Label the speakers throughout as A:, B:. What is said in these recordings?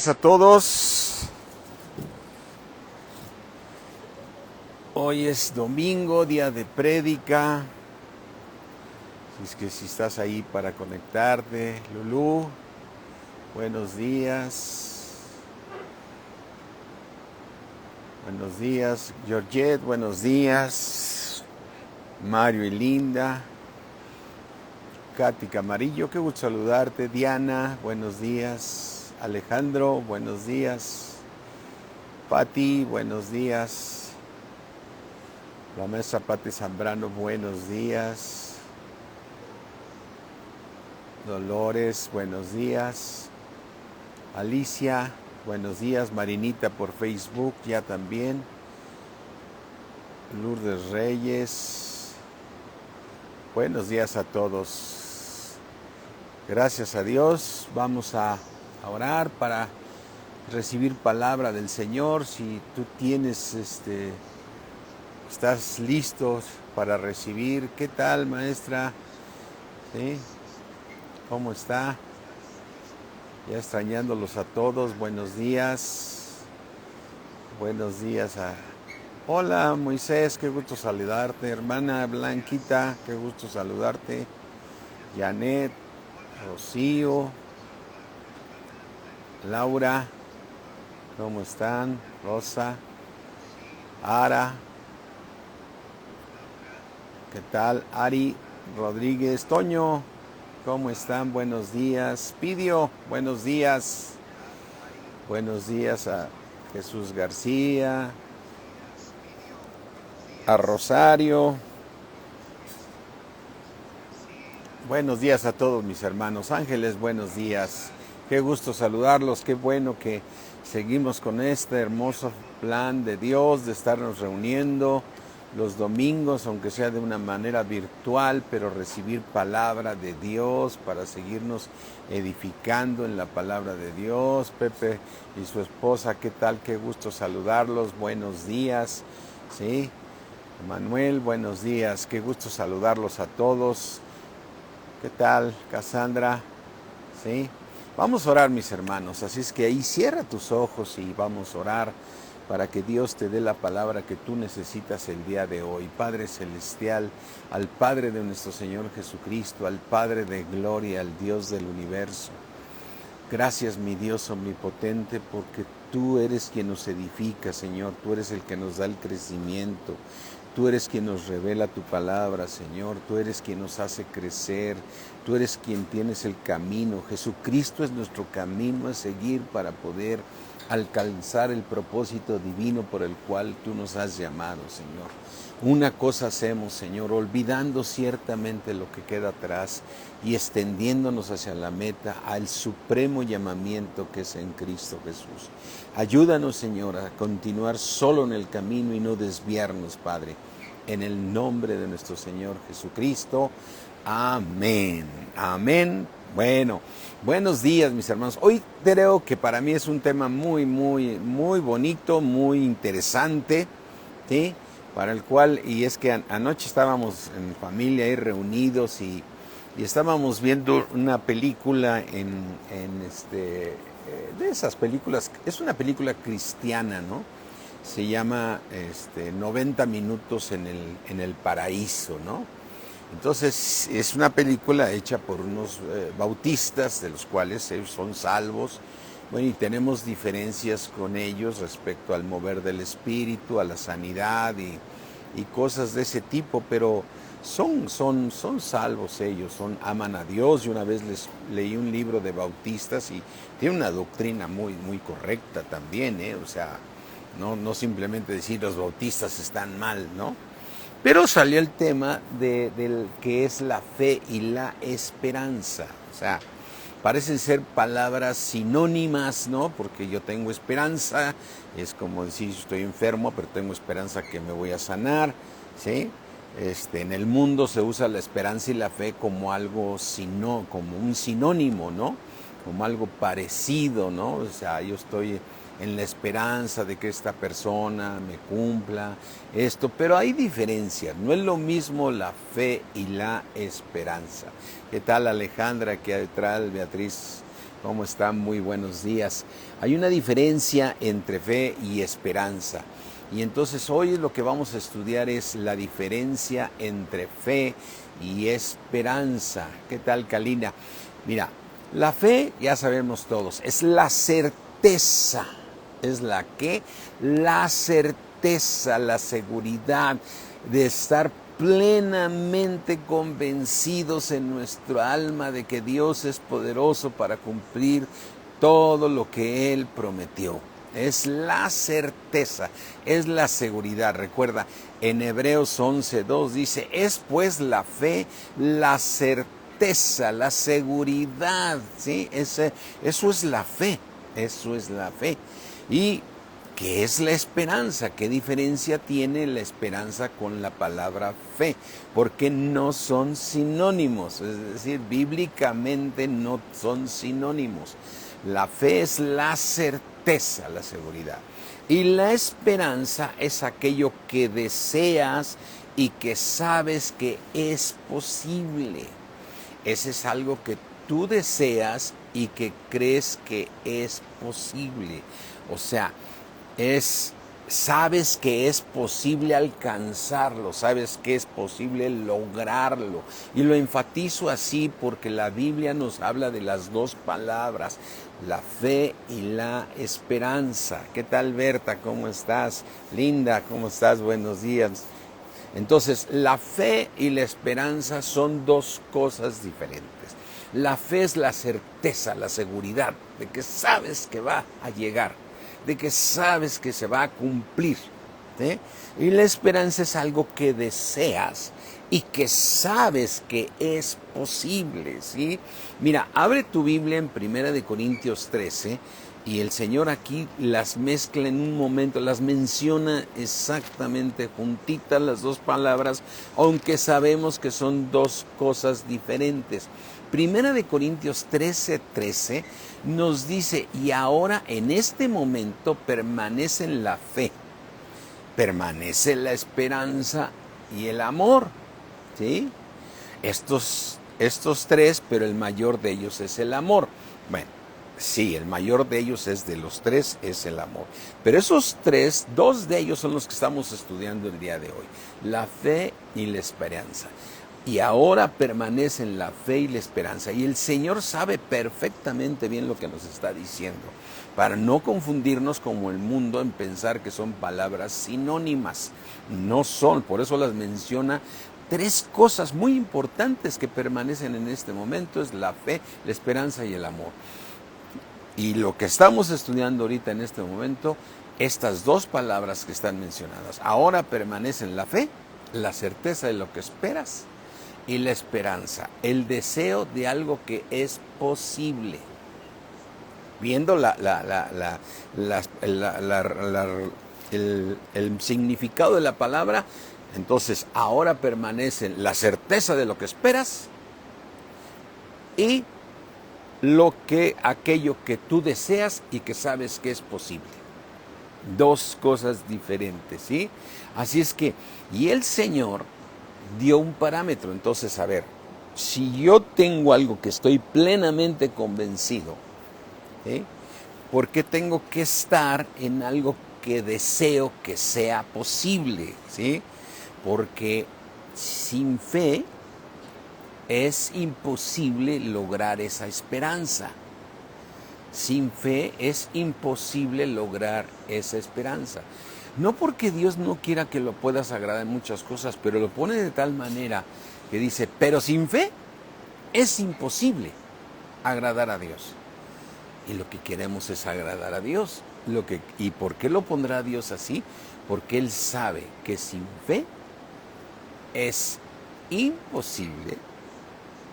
A: A todos, hoy es domingo, día de prédica. Si estás ahí para conectarte, Lulú, buenos días. Buenos días, Georgette, buenos días. Mario y Linda, Katy Camarillo, qué gusto saludarte. Diana, buenos días. Alejandro, buenos días. Pati, buenos días. La maestra Pati Zambrano, buenos días. Dolores, buenos días. Alicia, buenos días. Marinita por Facebook, ya también. Lourdes Reyes, buenos días a todos. Gracias a Dios, vamos a orar para recibir palabra del Señor. Si tú tienes, estás listos para recibir. ¿Qué tal, maestra? ¿Sí? ¿Cómo está? Ya extrañándolos a todos. Buenos días. Buenos días a... Hola, Moisés, qué gusto saludarte. Hermana Blanquita, qué gusto saludarte. Janet, Rocío, Laura, ¿cómo están? Rosa, Ara, ¿qué tal? Ari Rodríguez, Toño, ¿cómo están? Buenos días. Pidio, buenos días. Buenos días a Jesús García, a Rosario. Buenos días a todos mis hermanos. Ángeles, buenos días. Qué gusto saludarlos, qué bueno que seguimos con este hermoso plan de Dios de estarnos reuniendo los domingos, aunque sea de una manera virtual, pero recibir palabra de Dios para seguirnos edificando en la palabra de Dios. Pepe y su esposa, ¿qué tal? Qué gusto saludarlos, buenos días. ¿Sí? Manuel, buenos días, qué gusto saludarlos a todos. ¿Qué tal, Cassandra? ¿Sí? Vamos a orar, mis hermanos, así es que ahí cierra tus ojos y vamos a orar para que Dios te dé la palabra que tú necesitas el día de hoy. Padre Celestial, al Padre de nuestro Señor Jesucristo, al Padre de gloria, al Dios del universo. Gracias, mi Dios omnipotente, porque tú eres quien nos edifica, Señor, tú eres el que nos da el crecimiento. Tú eres quien nos revela tu palabra, Señor. Tú eres quien nos hace crecer. Tú eres quien tienes el camino. Jesucristo es nuestro camino a seguir para poder alcanzar el propósito divino por el cual tú nos has llamado, Señor. Una cosa hacemos, Señor, olvidando ciertamente lo que queda atrás y extendiéndonos hacia la meta, al supremo llamamiento que es en Cristo Jesús. Ayúdanos, Señor, a continuar solo en el camino y no desviarnos, Padre. En el nombre de nuestro Señor Jesucristo. Amén. Amén. Bueno, buenos días, mis hermanos. Hoy creo que para mí es un tema muy bonito, muy interesante, ¿sí? Para el cual, y es que anoche estábamos en familia ahí reunidos y estábamos viendo una película de esas películas, es una película cristiana, ¿no? Se llama 90 minutos en el paraíso, ¿no? Entonces es una película hecha por unos bautistas, de los cuales ellos son salvos. Bueno, y tenemos diferencias con ellos respecto al mover del espíritu, a la sanidad y cosas de ese tipo, pero son salvos ellos, aman a Dios. Y una vez les leí un libro de bautistas y tiene una doctrina muy correcta también, o sea, no simplemente decir los bautistas están mal, ¿no? Pero salió el tema del que es la fe y la esperanza. O sea, parecen ser palabras sinónimas, ¿no? Porque yo tengo esperanza, es como decir, estoy enfermo, pero tengo esperanza que me voy a sanar, ¿sí? En el mundo se usa la esperanza y la fe como algo como un sinónimo, ¿no? Como algo parecido, ¿no? O sea, yo estoy en la esperanza de que esta persona me cumpla esto, pero hay diferencias, no es lo mismo la fe y la esperanza. ¿Qué tal, Alejandra? ¿Qué tal, Beatriz? ¿Cómo están? Muy buenos días. Hay una diferencia entre fe y esperanza. Y entonces hoy lo que vamos a estudiar es la diferencia entre fe y esperanza. ¿Qué tal, Kalina? Mira, la fe, ya sabemos todos, es la certeza. ¿Es la qué? La certeza, la seguridad de estar plenamente convencidos en nuestra alma de que Dios es poderoso para cumplir todo lo que Él prometió. Es la certeza, es la seguridad. Recuerda, en Hebreos 11:2 dice, es pues la fe, la certeza, la seguridad, ¿sí? Eso es la fe, eso es la fe. ¿Y qué es la esperanza? ¿Qué diferencia tiene la esperanza con la palabra fe? Porque no son sinónimos, es decir, bíblicamente no son sinónimos. La fe es la certeza, la seguridad. Y la esperanza es aquello que deseas y que sabes que es posible. Ese es algo que tú deseas y que crees que es posible. O sea, sabes que es posible alcanzarlo, sabes que es posible lograrlo. Y lo enfatizo así porque la Biblia nos habla de las dos palabras, la fe y la esperanza. ¿Qué tal, Berta? ¿Cómo estás? Linda, ¿cómo estás? Buenos días. Entonces, la fe y la esperanza son dos cosas diferentes. La fe es la certeza, la seguridad de que sabes que va a llegar, de que sabes que se va a cumplir, ¿sí? Y la esperanza es algo que deseas y que sabes que es posible, ¿sí? Mira, abre tu Biblia en 1 Corintios 13 y el Señor aquí las mezcla en un momento, las menciona exactamente juntitas las dos palabras, aunque sabemos que son dos cosas diferentes. 1 Corintios 13:13 nos dice, y ahora en este momento permanecen la fe, permanece la esperanza y el amor, ¿sí? Estos tres, pero el mayor de ellos es el amor. Bueno, sí, el mayor de ellos es de los tres, es el amor. Pero esos tres, dos de ellos son los que estamos estudiando el día de hoy, la fe y la esperanza. Y ahora permanecen la fe y la esperanza. Y el Señor sabe perfectamente bien lo que nos está diciendo, para no confundirnos como el mundo en pensar que son palabras sinónimas. No son, por eso las menciona. Tres cosas muy importantes que permanecen en este momento es la fe, la esperanza y el amor. Y lo que estamos estudiando ahorita en este momento, estas dos palabras que están mencionadas. Ahora permanecen la fe, la certeza de lo que esperas, y la esperanza, el deseo de algo que es posible. Viendo el significado de la palabra, entonces ahora permanece la certeza de lo que esperas y aquello que tú deseas y que sabes que es posible. Dos cosas diferentes, ¿sí? Así es que, y el Señor dio un parámetro. Entonces, a ver, si yo tengo algo que estoy plenamente convencido, ¿sí? ¿Por qué tengo que estar en algo que deseo que sea posible? ¿Sí? Porque sin fe es imposible lograr esa esperanza. Sin fe es imposible lograr esa esperanza. No porque Dios no quiera que lo puedas agradar en muchas cosas, pero lo pone de tal manera que dice, pero sin fe es imposible agradar a Dios. Y lo que queremos es agradar a Dios. ¿Y por qué lo pondrá Dios así? Porque Él sabe que sin fe es imposible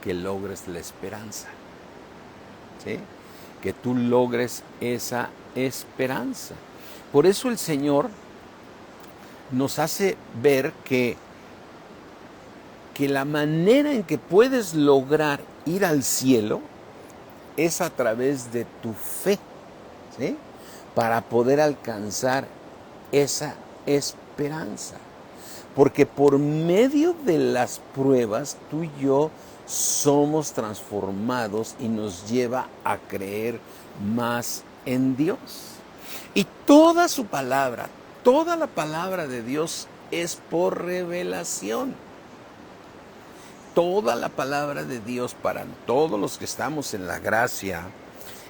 A: que logres la esperanza, ¿sí? Que tú logres esa esperanza. Por eso el Señor nos hace ver que la manera en que puedes lograr ir al cielo es a través de tu fe, ¿sí? Para poder alcanzar esa esperanza. Porque por medio de las pruebas, tú y yo somos transformados y nos lleva a creer más en Dios. Y toda su palabra, toda la palabra de Dios es por revelación. Toda la palabra de Dios para todos los que estamos en la gracia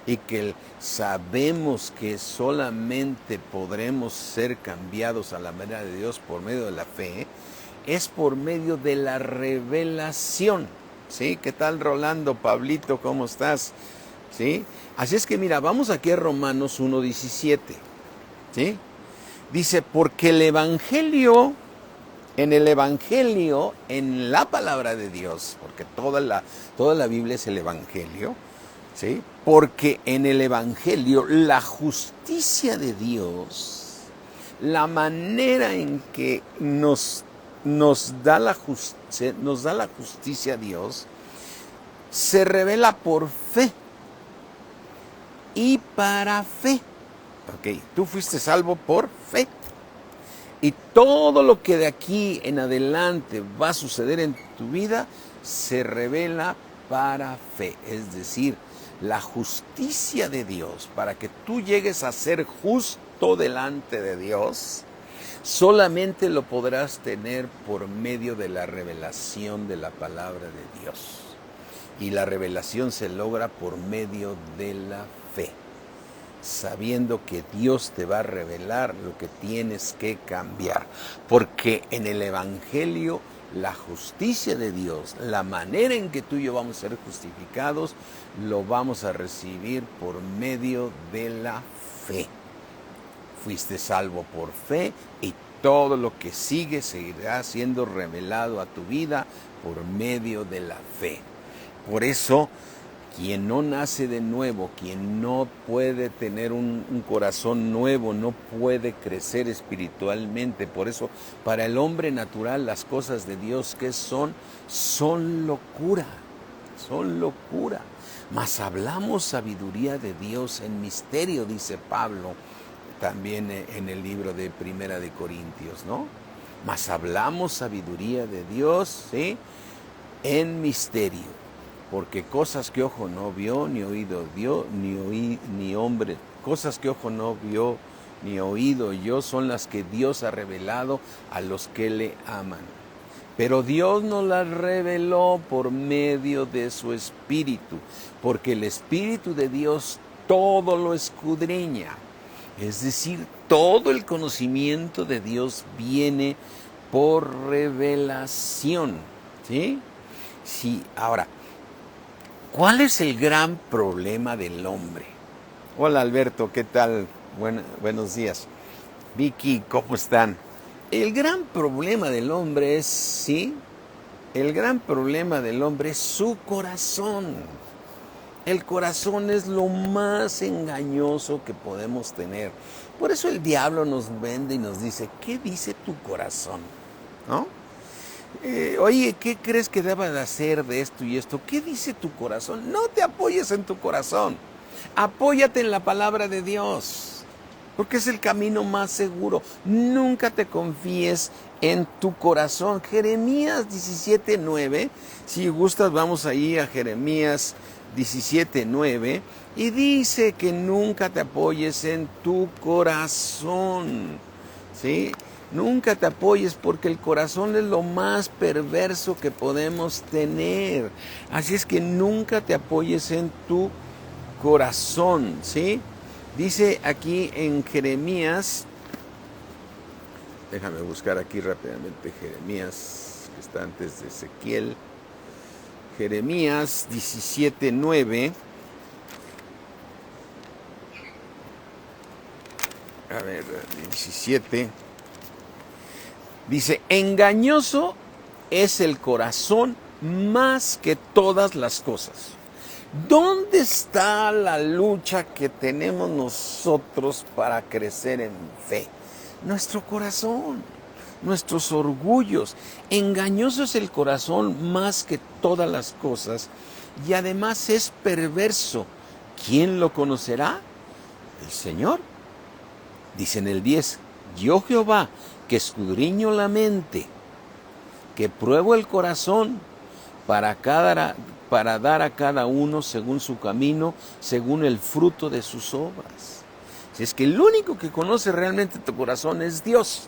A: y que sabemos que solamente podremos ser cambiados a la manera de Dios por medio de la fe, es por medio de la revelación. ¿Sí? ¿Qué tal, Rolando? Pablito, ¿cómo estás? ¿Sí? Así es que mira, vamos aquí a Romanos 1:17. ¿Sí? Dice, porque el Evangelio, en la palabra de Dios, porque toda la Biblia es el Evangelio, ¿sí? Porque en el Evangelio la justicia de Dios, la manera en que nos da la justicia Dios, se revela por fe y para fe. Ok, tú fuiste salvo por fe. Y todo lo que de aquí en adelante va a suceder en tu vida se revela para fe. Es decir, la justicia de Dios, para que tú llegues a ser justo delante de Dios, solamente lo podrás tener por medio de la revelación de la palabra de Dios. Y la revelación se logra por medio de la fe, sabiendo que Dios te va a revelar lo que tienes que cambiar. Porque en el Evangelio, la justicia de Dios, la manera en que tú y yo vamos a ser justificados, lo vamos a recibir por medio de la fe. Fuiste salvo por fe y todo lo que sigue seguirá siendo revelado a tu vida por medio de la fe. Por eso, quien no nace de nuevo, quien no puede tener un corazón nuevo, no puede crecer espiritualmente. Por eso, para el hombre natural, las cosas de Dios, ¿qué son? Son locura, son locura. Mas hablamos sabiduría de Dios en misterio, dice Pablo, también en el libro de Primera de Corintios, ¿no? Mas hablamos sabiduría de Dios, ¿sí? En misterio. Porque cosas que ojo no vio, ni oído dio, ni hombre, cosas que ojo no vio, ni oído yo, son las que Dios ha revelado a los que le aman. Pero Dios nos las reveló por medio de su Espíritu, porque el Espíritu de Dios todo lo escudriña. Es decir, todo el conocimiento de Dios viene por revelación, ¿sí? Sí, ahora, ¿cuál es el gran problema del hombre? Hola Alberto, ¿qué tal? Buenos días. Vicky, ¿cómo están? El gran problema del hombre es, ¿sí? El gran problema del hombre es su corazón. El corazón es lo más engañoso que podemos tener. Por eso el diablo nos vende y nos dice, ¿qué dice tu corazón? ¿No? Oye, ¿qué crees que deba de hacer de esto y esto? ¿Qué dice tu corazón? No te apoyes en tu corazón. Apóyate en la palabra de Dios, porque es el camino más seguro. Nunca te confíes en tu corazón. Jeremías 17:9, si gustas vamos ahí a Jeremías 17:9, y dice que nunca te apoyes en tu corazón, ¿sí? Nunca te apoyes porque el corazón es lo más perverso que podemos tener. Así es que nunca te apoyes en tu corazón, ¿sí? Dice aquí en Jeremías, déjame buscar aquí rápidamente Jeremías, que está antes de Ezequiel. Jeremías 17:9. A ver, 17. Dice, engañoso es el corazón más que todas las cosas. ¿Dónde está la lucha que tenemos nosotros para crecer en fe? Nuestro corazón, nuestros orgullos. Engañoso es el corazón más que todas las cosas y además es perverso. ¿Quién lo conocerá? El Señor. Dice en el 10, yo Jehová, que escudriño la mente, que pruebo el corazón para para dar a cada uno según su camino, según el fruto de sus obras. Si es que el único que conoce realmente tu corazón es Dios.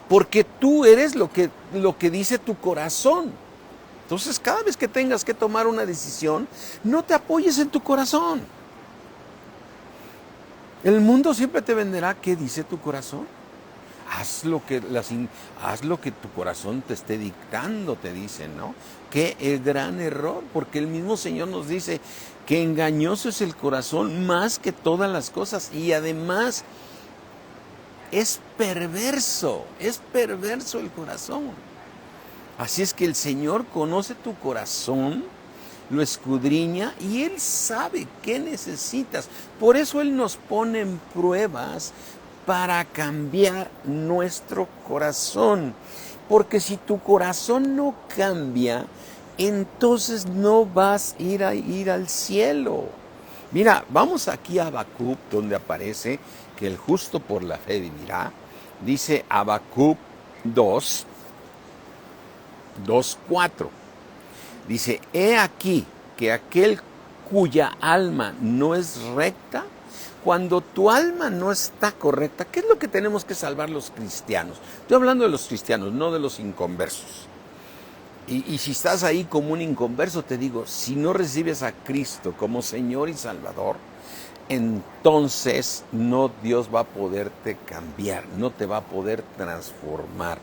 A: Porque tú eres lo que dice tu corazón. Entonces, cada vez que tengas que tomar una decisión, no te apoyes en tu corazón. El mundo siempre te venderá qué dice tu corazón. Haz lo que tu corazón te esté dictando, te dicen, ¿no? Qué gran error, porque el mismo Señor nos dice que engañoso es el corazón más que todas las cosas y además es perverso el corazón. Así es que el Señor conoce tu corazón, lo escudriña y Él sabe qué necesitas. Por eso Él nos pone en pruebas para cambiar nuestro corazón. Porque si tu corazón no cambia, entonces no vas a ir al cielo. Mira, vamos aquí a Habacuc, donde aparece que el justo por la fe vivirá. Dice Habacuc 2:4. Dice, he aquí que aquel cuya alma no es recta, cuando tu alma no está correcta, ¿qué es lo que tenemos que salvar los cristianos? Estoy hablando de los cristianos, no de los inconversos. Y si estás ahí como un inconverso, te digo, si no recibes a Cristo como Señor y Salvador, entonces no Dios va a poderte cambiar, no te va a poder transformar,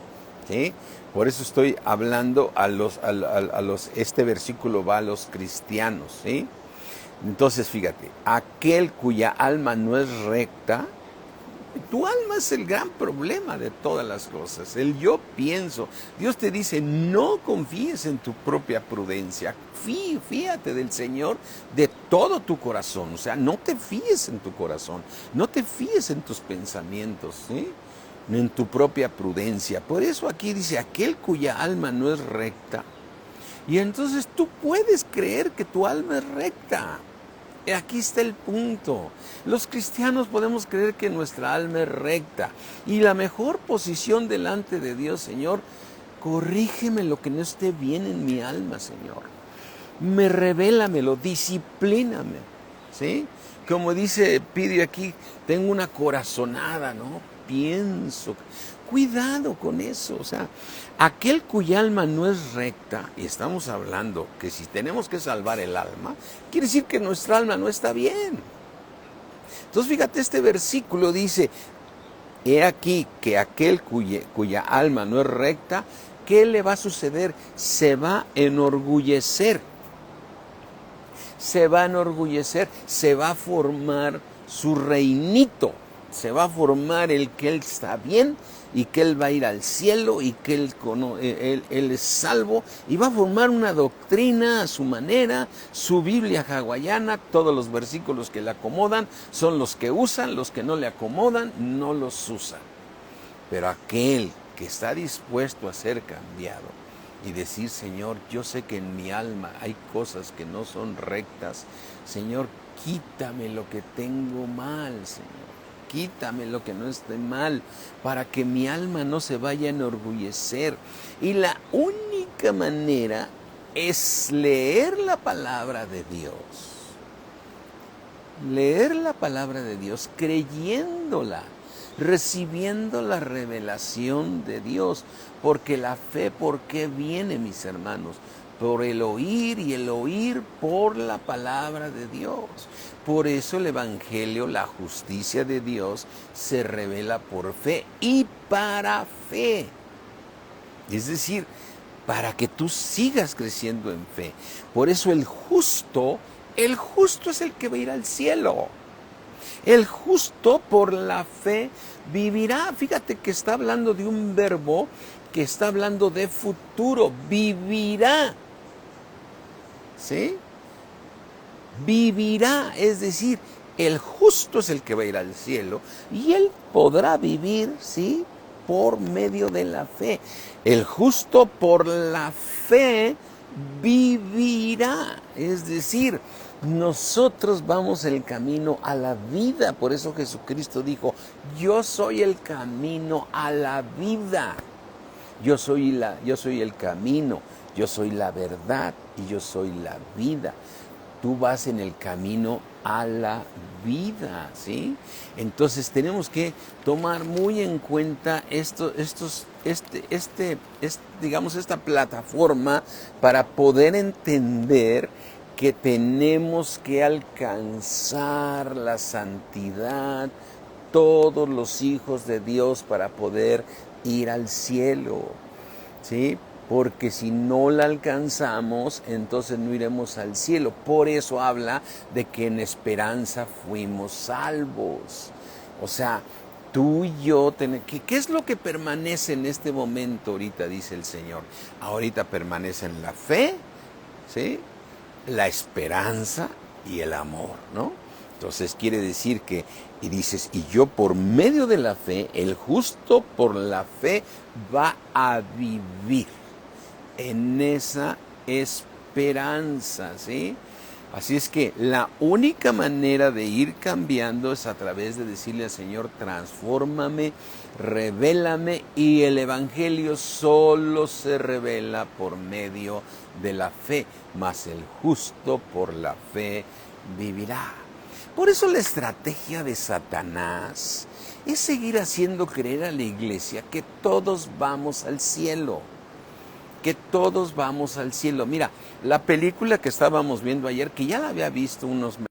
A: ¿sí? Por eso estoy hablando este versículo va a los cristianos, ¿sí? Entonces fíjate, aquel cuya alma no es recta, tu alma es el gran problema de todas las cosas, el yo pienso. Dios te dice, no confíes en tu propia prudencia, fíate del Señor de todo tu corazón, o sea, no te fíes en tu corazón, no te fíes en tus pensamientos, ¿sí? En tu propia prudencia. Por eso aquí dice, aquel cuya alma no es recta, y entonces tú puedes creer que tu alma es recta. Aquí está el punto. Los cristianos podemos creer que nuestra alma es recta. Y la mejor posición delante de Dios, Señor, corrígeme lo que no esté bien en mi alma, Señor. Revélamelo, disciplíname. ¿Sí? Como pide aquí, tengo una corazonada, ¿no? Pienso. Cuidado con eso, o sea, aquel cuya alma no es recta, y estamos hablando que si tenemos que salvar el alma, quiere decir que nuestra alma no está bien. Entonces fíjate, este versículo dice, he aquí que aquel cuya alma no es recta, ¿qué le va a suceder? Se va a enorgullecer, se va a formar su reinito, se va a formar el que él está bien, y que él va a ir al cielo y que él es salvo y va a formar una doctrina a su manera, su Biblia hawaiana, todos los versículos que le acomodan son los que usan, los que no le acomodan no los usan. Pero aquel que está dispuesto a ser cambiado y decir, Señor, yo sé que en mi alma hay cosas que no son rectas, Señor, quítame lo que tengo mal, Señor. Quítame lo que no esté mal, para que mi alma no se vaya a enorgullecer. Y la única manera es leer la palabra de Dios. Leer la palabra de Dios, creyéndola, recibiendo la revelación de Dios. Porque la fe, ¿por qué viene, mis hermanos? Por el oír, y el oír por la palabra de Dios. Por eso el Evangelio, la justicia de Dios, se revela por fe y para fe. Es decir, para que tú sigas creciendo en fe. Por eso el justo es el que va a ir al cielo. El justo por la fe vivirá. Fíjate que está hablando de un verbo que está hablando de futuro. Vivirá. ¿Sí? Vivirá, es decir, el justo es el que va a ir al cielo y él podrá vivir, ¿sí?, por medio de la fe. El justo por la fe vivirá, es decir, nosotros vamos el camino a la vida. Por eso Jesucristo dijo, yo soy el camino a la vida. Yo soy el camino, yo soy la verdad y yo soy la vida. Tú vas en el camino a la vida, ¿sí? Entonces tenemos que tomar muy en cuenta digamos, esta plataforma para poder entender que tenemos que alcanzar la santidad, todos los hijos de Dios, para poder ir al cielo, ¿sí? Porque si no la alcanzamos, entonces no iremos al cielo. Por eso habla de que en esperanza fuimos salvos. O sea, tú y yo, ¿qué es lo que permanece en este momento ahorita, dice el Señor? Ahorita permanecen la fe, ¿sí? La esperanza y el amor, ¿no? Entonces quiere decir que, y dices, y yo por medio de la fe, el justo por la fe va a vivir en esa esperanza, ¿sí? Así es que la única manera de ir cambiando es a través de decirle al Señor, transfórmame, revélame, y el Evangelio solo se revela por medio de la fe, mas el justo por la fe vivirá. Por eso la estrategia de Satanás es seguir haciendo creer a la iglesia que todos vamos al cielo. Que todos vamos al cielo. Mira, la película que estábamos viendo ayer, que ya la había visto unos meses,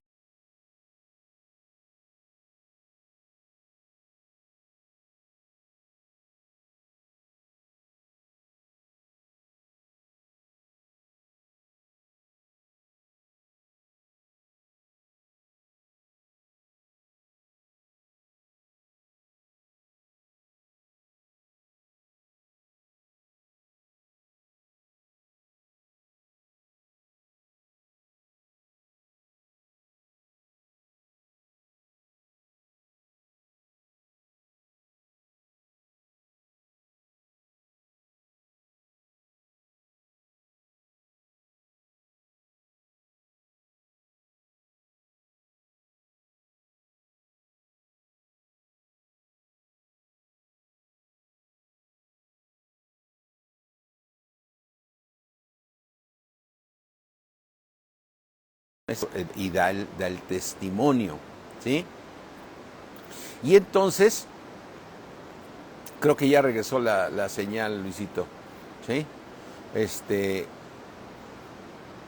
A: y da el testimonio, ¿sí? Y entonces, creo que ya regresó la señal, Luisito, ¿sí?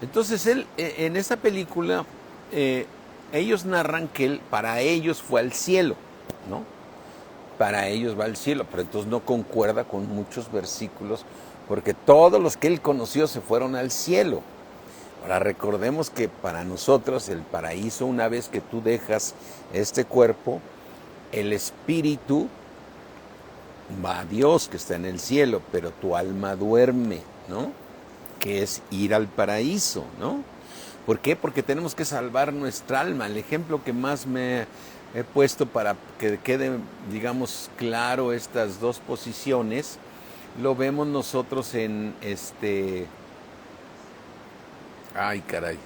A: Entonces él, en esa película, ellos narran que él, para ellos fue al cielo, ¿no? Para ellos va al cielo, pero entonces no concuerda con muchos versículos, porque todos los que él conoció se fueron al cielo. Ahora recordemos que para nosotros el paraíso, una vez que tú dejas este cuerpo, el espíritu va a Dios que está en el cielo, pero tu alma duerme, ¿no? Que es ir al paraíso, ¿no? ¿Por qué? Porque tenemos que salvar nuestra alma. El ejemplo que más me he puesto para que quede, digamos, claro estas dos posiciones, lo vemos nosotros en Ay, caray.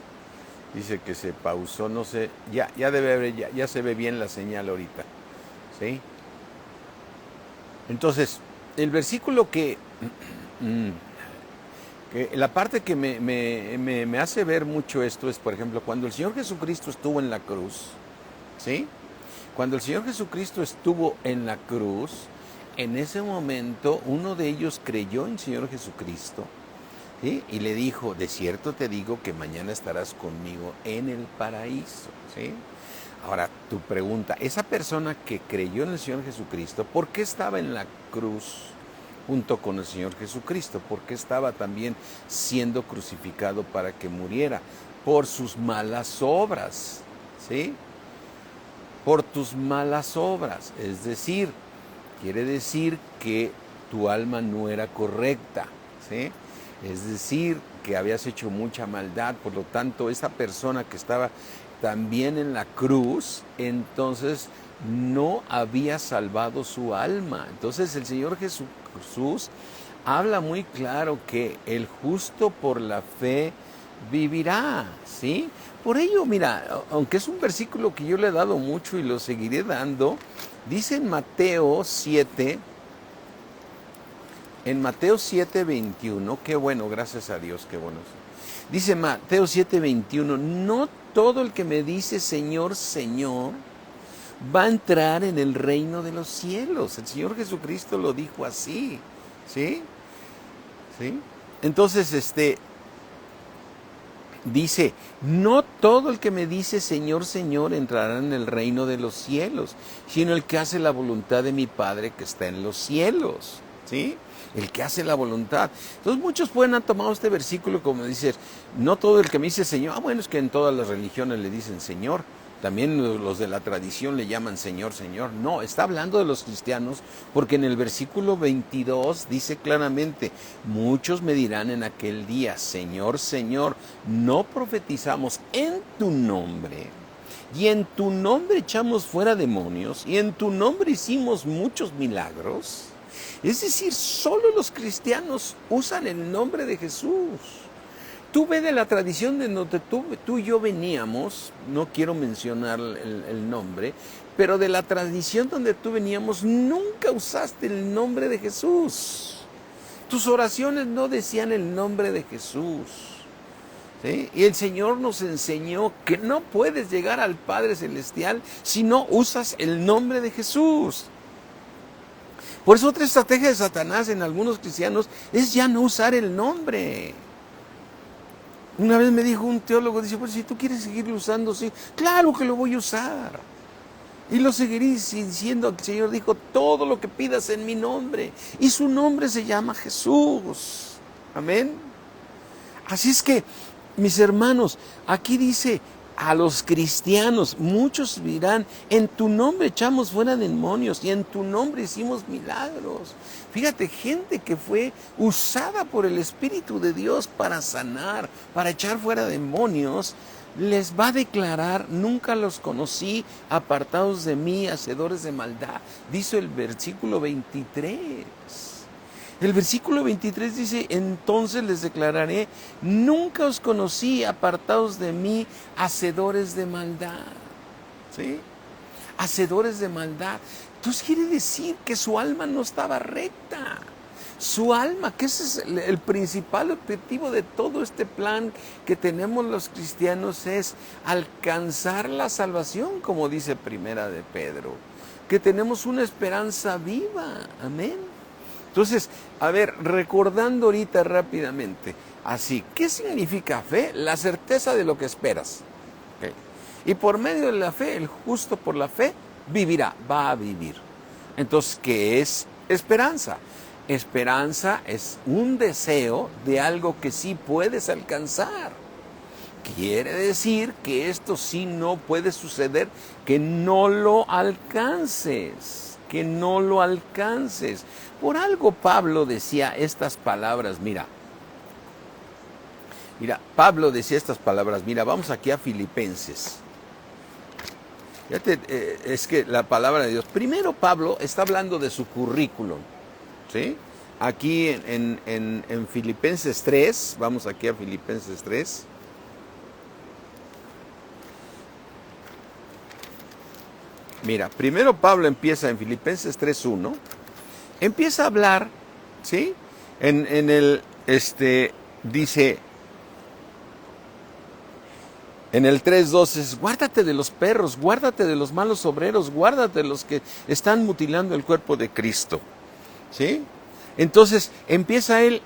A: Dice que se pausó, no sé. Ya debe haber, ya se ve bien la señal ahorita. ¿Sí? Entonces, el versículo que la parte que me hace ver mucho esto es, por ejemplo, cuando el Señor Jesucristo estuvo en la cruz, ¿sí? Cuando el Señor Jesucristo estuvo en la cruz, en ese momento uno de ellos creyó en el Señor Jesucristo, ¿sí? Y le dijo, de cierto te digo que mañana estarás conmigo en el paraíso, ¿sí? Ahora, tu pregunta, esa persona que creyó en el Señor Jesucristo, ¿por qué estaba en la cruz junto con el Señor Jesucristo? ¿Por qué estaba también siendo crucificado para que muriera? Por sus malas obras, ¿sí? Por tus malas obras, es decir, quiere decir que tu alma no era correcta, ¿sí? Es decir, que habías hecho mucha maldad, por lo tanto, esa persona que estaba también en la cruz, entonces no había salvado su alma. Entonces el Señor Jesús habla muy claro que el justo por la fe vivirá, ¿sí? Por ello, mira, aunque es un versículo que yo le he dado mucho y lo seguiré dando, dice en Mateo 7, En Mateo 7:21, qué bueno, gracias a Dios, qué bueno. Dice Mateo 7:21, no todo el que me dice Señor, Señor, va a entrar en el reino de los cielos. El Señor Jesucristo lo dijo así, ¿sí? ¿Sí? Entonces, dice, no todo el que me dice Señor, Señor entrará en el reino de los cielos, sino el que hace la voluntad de mi Padre que está en los cielos, ¿sí? El que hace la voluntad. Entonces muchos pueden haber tomado este versículo como dice, no todo el que me dice Señor, bueno, es que en todas las religiones le dicen Señor, también los de la tradición le llaman Señor, Señor. No, está hablando de los cristianos porque en el versículo 22 dice claramente, muchos me dirán en aquel día, Señor, Señor, no profetizamos en tu nombre y en tu nombre echamos fuera demonios y en tu nombre hicimos muchos milagros. Es decir, solo los cristianos usan el nombre de Jesús. Tú ves de la tradición de donde tú y yo veníamos, no quiero mencionar el nombre, pero de la tradición donde tú veníamos, nunca usaste el nombre de Jesús. Tus oraciones no decían el nombre de Jesús. ¿Sí? Y el Señor nos enseñó que no puedes llegar al Padre Celestial si no usas el nombre de Jesús. Por eso otra estrategia de Satanás en algunos cristianos es ya no usar el nombre. Una vez me dijo un teólogo, dice, pues si tú quieres seguirlo usando, sí, claro que lo voy a usar. Y lo seguiré diciendo, el Señor dijo, todo lo que pidas en mi nombre. Y su nombre se llama Jesús. Amén. Así es que, mis hermanos, aquí dice, a los cristianos, muchos dirán, en tu nombre echamos fuera demonios y en tu nombre hicimos milagros. Fíjate, gente que fue usada por el Espíritu de Dios para sanar, para echar fuera demonios, les va a declarar, nunca los conocí, apartados de mí, hacedores de maldad. Dice el versículo 23. El versículo 23 dice, entonces les declararé, nunca os conocí, apartados de mí, hacedores de maldad. ¿Sí? Hacedores de maldad. Entonces quiere decir que su alma no estaba recta. Su alma, que ese es el principal objetivo de todo este plan que tenemos los cristianos, es alcanzar la salvación, como dice Primera de Pedro. Que tenemos una esperanza viva. Amén. Entonces, a ver, recordando ahorita rápidamente, así, ¿qué significa fe? La certeza de lo que esperas. ¿Okay? Y por medio de la fe, el justo por la fe vivirá, va a vivir. Entonces, ¿qué es esperanza? Esperanza es un deseo de algo que sí puedes alcanzar. Quiere decir que esto sí no puede suceder, que no lo alcances, que no lo alcances. Por algo Pablo decía estas palabras, mira, Pablo decía estas palabras, mira, vamos aquí a Filipenses. Fíjate, es que la palabra de Dios, primero Pablo está hablando de su currículum, ¿sí? Aquí en Filipenses 3, vamos aquí a Filipenses 3. Mira, primero Pablo empieza en Filipenses 3:1, empieza a hablar, ¿sí? Dice, en el 3:2, guárdate de los perros, guárdate de los malos obreros, guárdate de los que están mutilando el cuerpo de Cristo, ¿sí? Entonces empieza él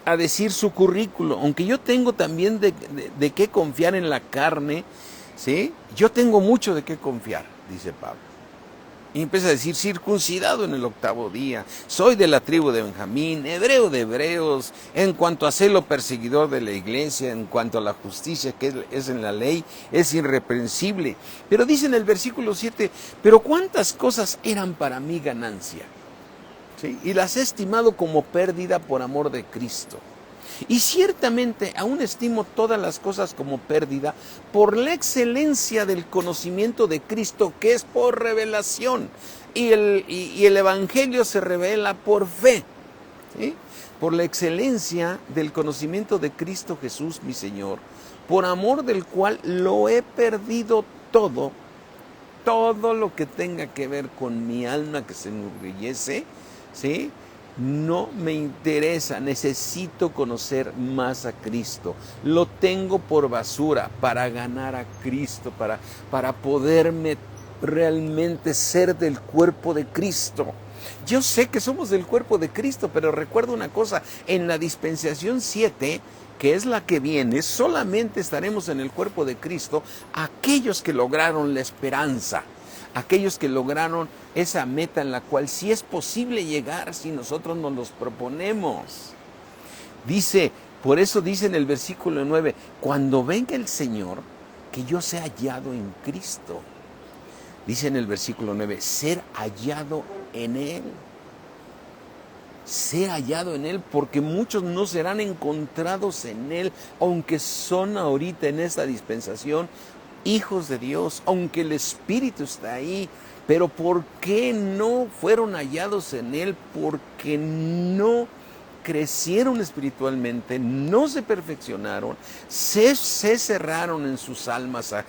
A: a decir su currículo, aunque yo tengo también de qué confiar en la carne, ¿sí? Yo tengo mucho de qué confiar, dice Pablo. Y empieza a decir, circuncidado en el 8º día, soy de la tribu de Benjamín, hebreo de hebreos, en cuanto a celo perseguidor de la iglesia, en cuanto a la justicia que es en la ley, es irreprensible. Pero dice en el versículo 7, pero cuántas cosas eran para mí ganancia, ¿sí? Y las he estimado como pérdida por amor de Cristo. Y ciertamente aún estimo todas las cosas como pérdida por la excelencia del conocimiento de Cristo, que es por revelación. Y el Evangelio se revela por fe, ¿sí? Por la excelencia del conocimiento de Cristo Jesús, mi Señor, por amor del cual lo he perdido todo lo que tenga que ver con mi alma que se enorgullece, ¿sí? No me interesa, necesito conocer más a Cristo. Lo tengo por basura para ganar a Cristo, para poderme realmente ser del cuerpo de Cristo. Yo sé que somos del cuerpo de Cristo, pero recuerdo una cosa, en la dispensación 7, que es la que viene, solamente estaremos en el cuerpo de Cristo aquellos que lograron la esperanza, aquellos que lograron esa meta en la cual sí es posible llegar si nosotros nos los proponemos. Dice, por eso dice en el versículo 9, cuando venga el Señor, que yo sea hallado en Cristo. Dice en el versículo 9, ser hallado en Él. Ser hallado en Él, porque muchos no serán encontrados en Él, aunque son ahorita en esta dispensación hijos de Dios, aunque el Espíritu está ahí. Pero ¿por qué no fueron hallados en Él? Porque no crecieron espiritualmente, no se perfeccionaron, se cerraron en sus almas a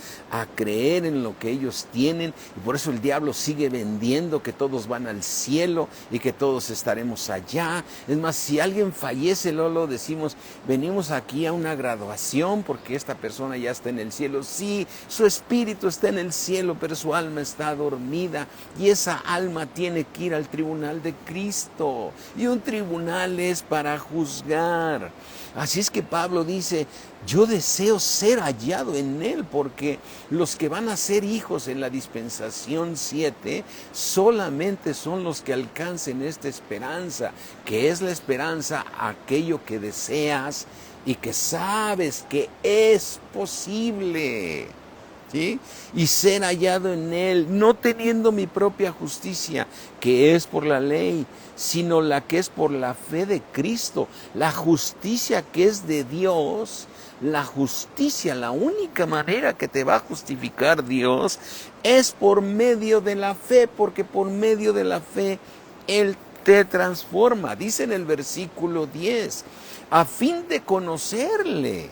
A: creer en lo que ellos tienen, y por eso el diablo sigue vendiendo que todos van al cielo y que todos estaremos allá. Es más, si alguien fallece, lo decimos, venimos aquí a una graduación porque esta persona ya está en el cielo. Sí, su espíritu está en el cielo, pero su alma está dormida, y esa alma tiene que ir al tribunal de Cristo, y un tribunal es para juzgar. Así es que Pablo dice, yo deseo ser hallado en Él, porque los que van a ser hijos en la dispensación 7 solamente son los que alcancen esta esperanza, que es la esperanza, aquello que deseas y que sabes que es posible. ¿Sí? Y ser hallado en Él, no teniendo mi propia justicia, que es por la ley, sino la que es por la fe de Cristo. La justicia que es de Dios, la justicia, la única manera que te va a justificar Dios es por medio de la fe, porque por medio de la fe Él te transforma. Dice en el versículo 10, a fin de conocerle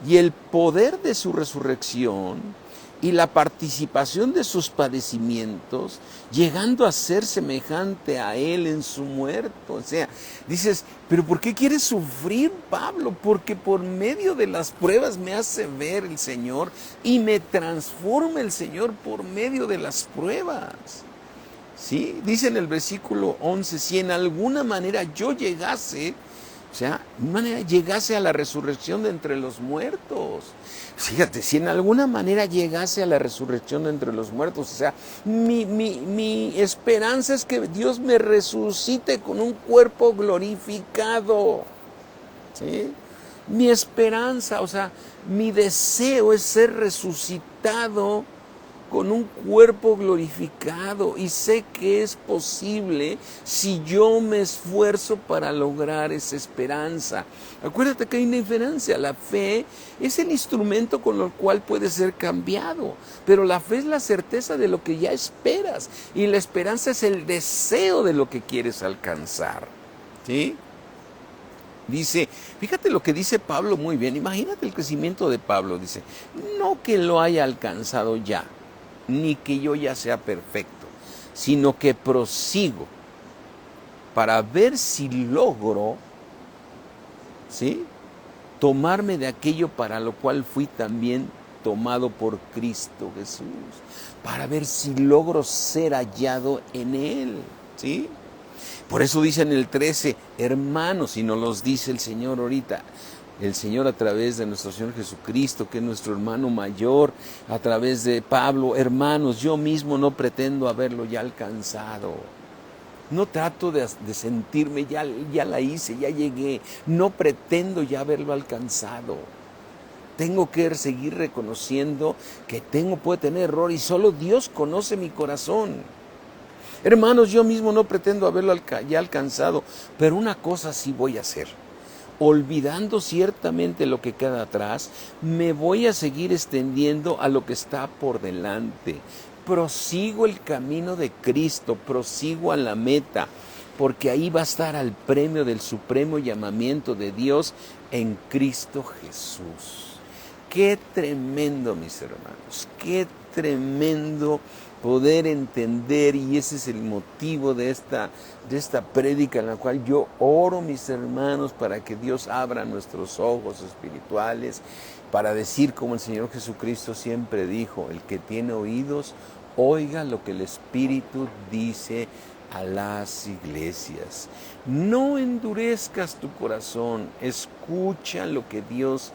A: y el poder de su resurrección y la participación de sus padecimientos, llegando a ser semejante a Él en su muerto. O sea, dices, ¿pero por qué quieres sufrir, Pablo? Porque por medio de las pruebas me hace ver el Señor y me transforma el Señor por medio de las pruebas. ¿Sí? Dice en el versículo 11, si en alguna manera yo llegase, o sea, de manera llegase a la resurrección de entre los muertos. Fíjate, si en alguna manera llegase a la resurrección de entre los muertos, o sea, mi esperanza es que Dios me resucite con un cuerpo glorificado. ¿Sí? Mi esperanza, o sea, mi deseo es ser resucitado con un cuerpo glorificado, y sé que es posible si yo me esfuerzo para lograr esa esperanza. Acuérdate que hay una diferencia. La fe es el instrumento con el cual puede ser cambiado, pero la fe es la certeza de lo que ya esperas, y la esperanza es el deseo de lo que quieres alcanzar. ¿Sí? Dice, fíjate lo que dice Pablo muy bien, imagínate el crecimiento de Pablo. Dice, no que lo haya alcanzado ya, ni que yo ya sea perfecto, sino que prosigo para ver si logro, ¿sí?, tomarme de aquello para lo cual fui también tomado por Cristo Jesús, para ver si logro ser hallado en Él. ¿Sí? Por eso dice en el 13, hermanos, y nos los dice el Señor ahorita, el Señor a través de nuestro Señor Jesucristo, que es nuestro hermano mayor, a través de Pablo, hermanos, yo mismo no pretendo haberlo ya alcanzado. No trato de sentirme, ya la hice, ya llegué, no pretendo ya haberlo alcanzado. Tengo que seguir reconociendo que puedo tener error, y solo Dios conoce mi corazón. Hermanos, yo mismo no pretendo haberlo ya alcanzado, pero una cosa sí voy a hacer. Olvidando ciertamente lo que queda atrás, me voy a seguir extendiendo a lo que está por delante. Prosigo el camino de Cristo, prosigo a la meta, porque ahí va a estar el premio del supremo llamamiento de Dios en Cristo Jesús. Qué tremendo, mis hermanos, qué tremendo poder entender, y ese es el motivo de esta prédica en la cual yo oro, mis hermanos, para que Dios abra nuestros ojos espirituales, para decir como el Señor Jesucristo siempre dijo: el que tiene oídos, oiga lo que el Espíritu dice a las iglesias. No endurezcas tu corazón, escucha lo que Dios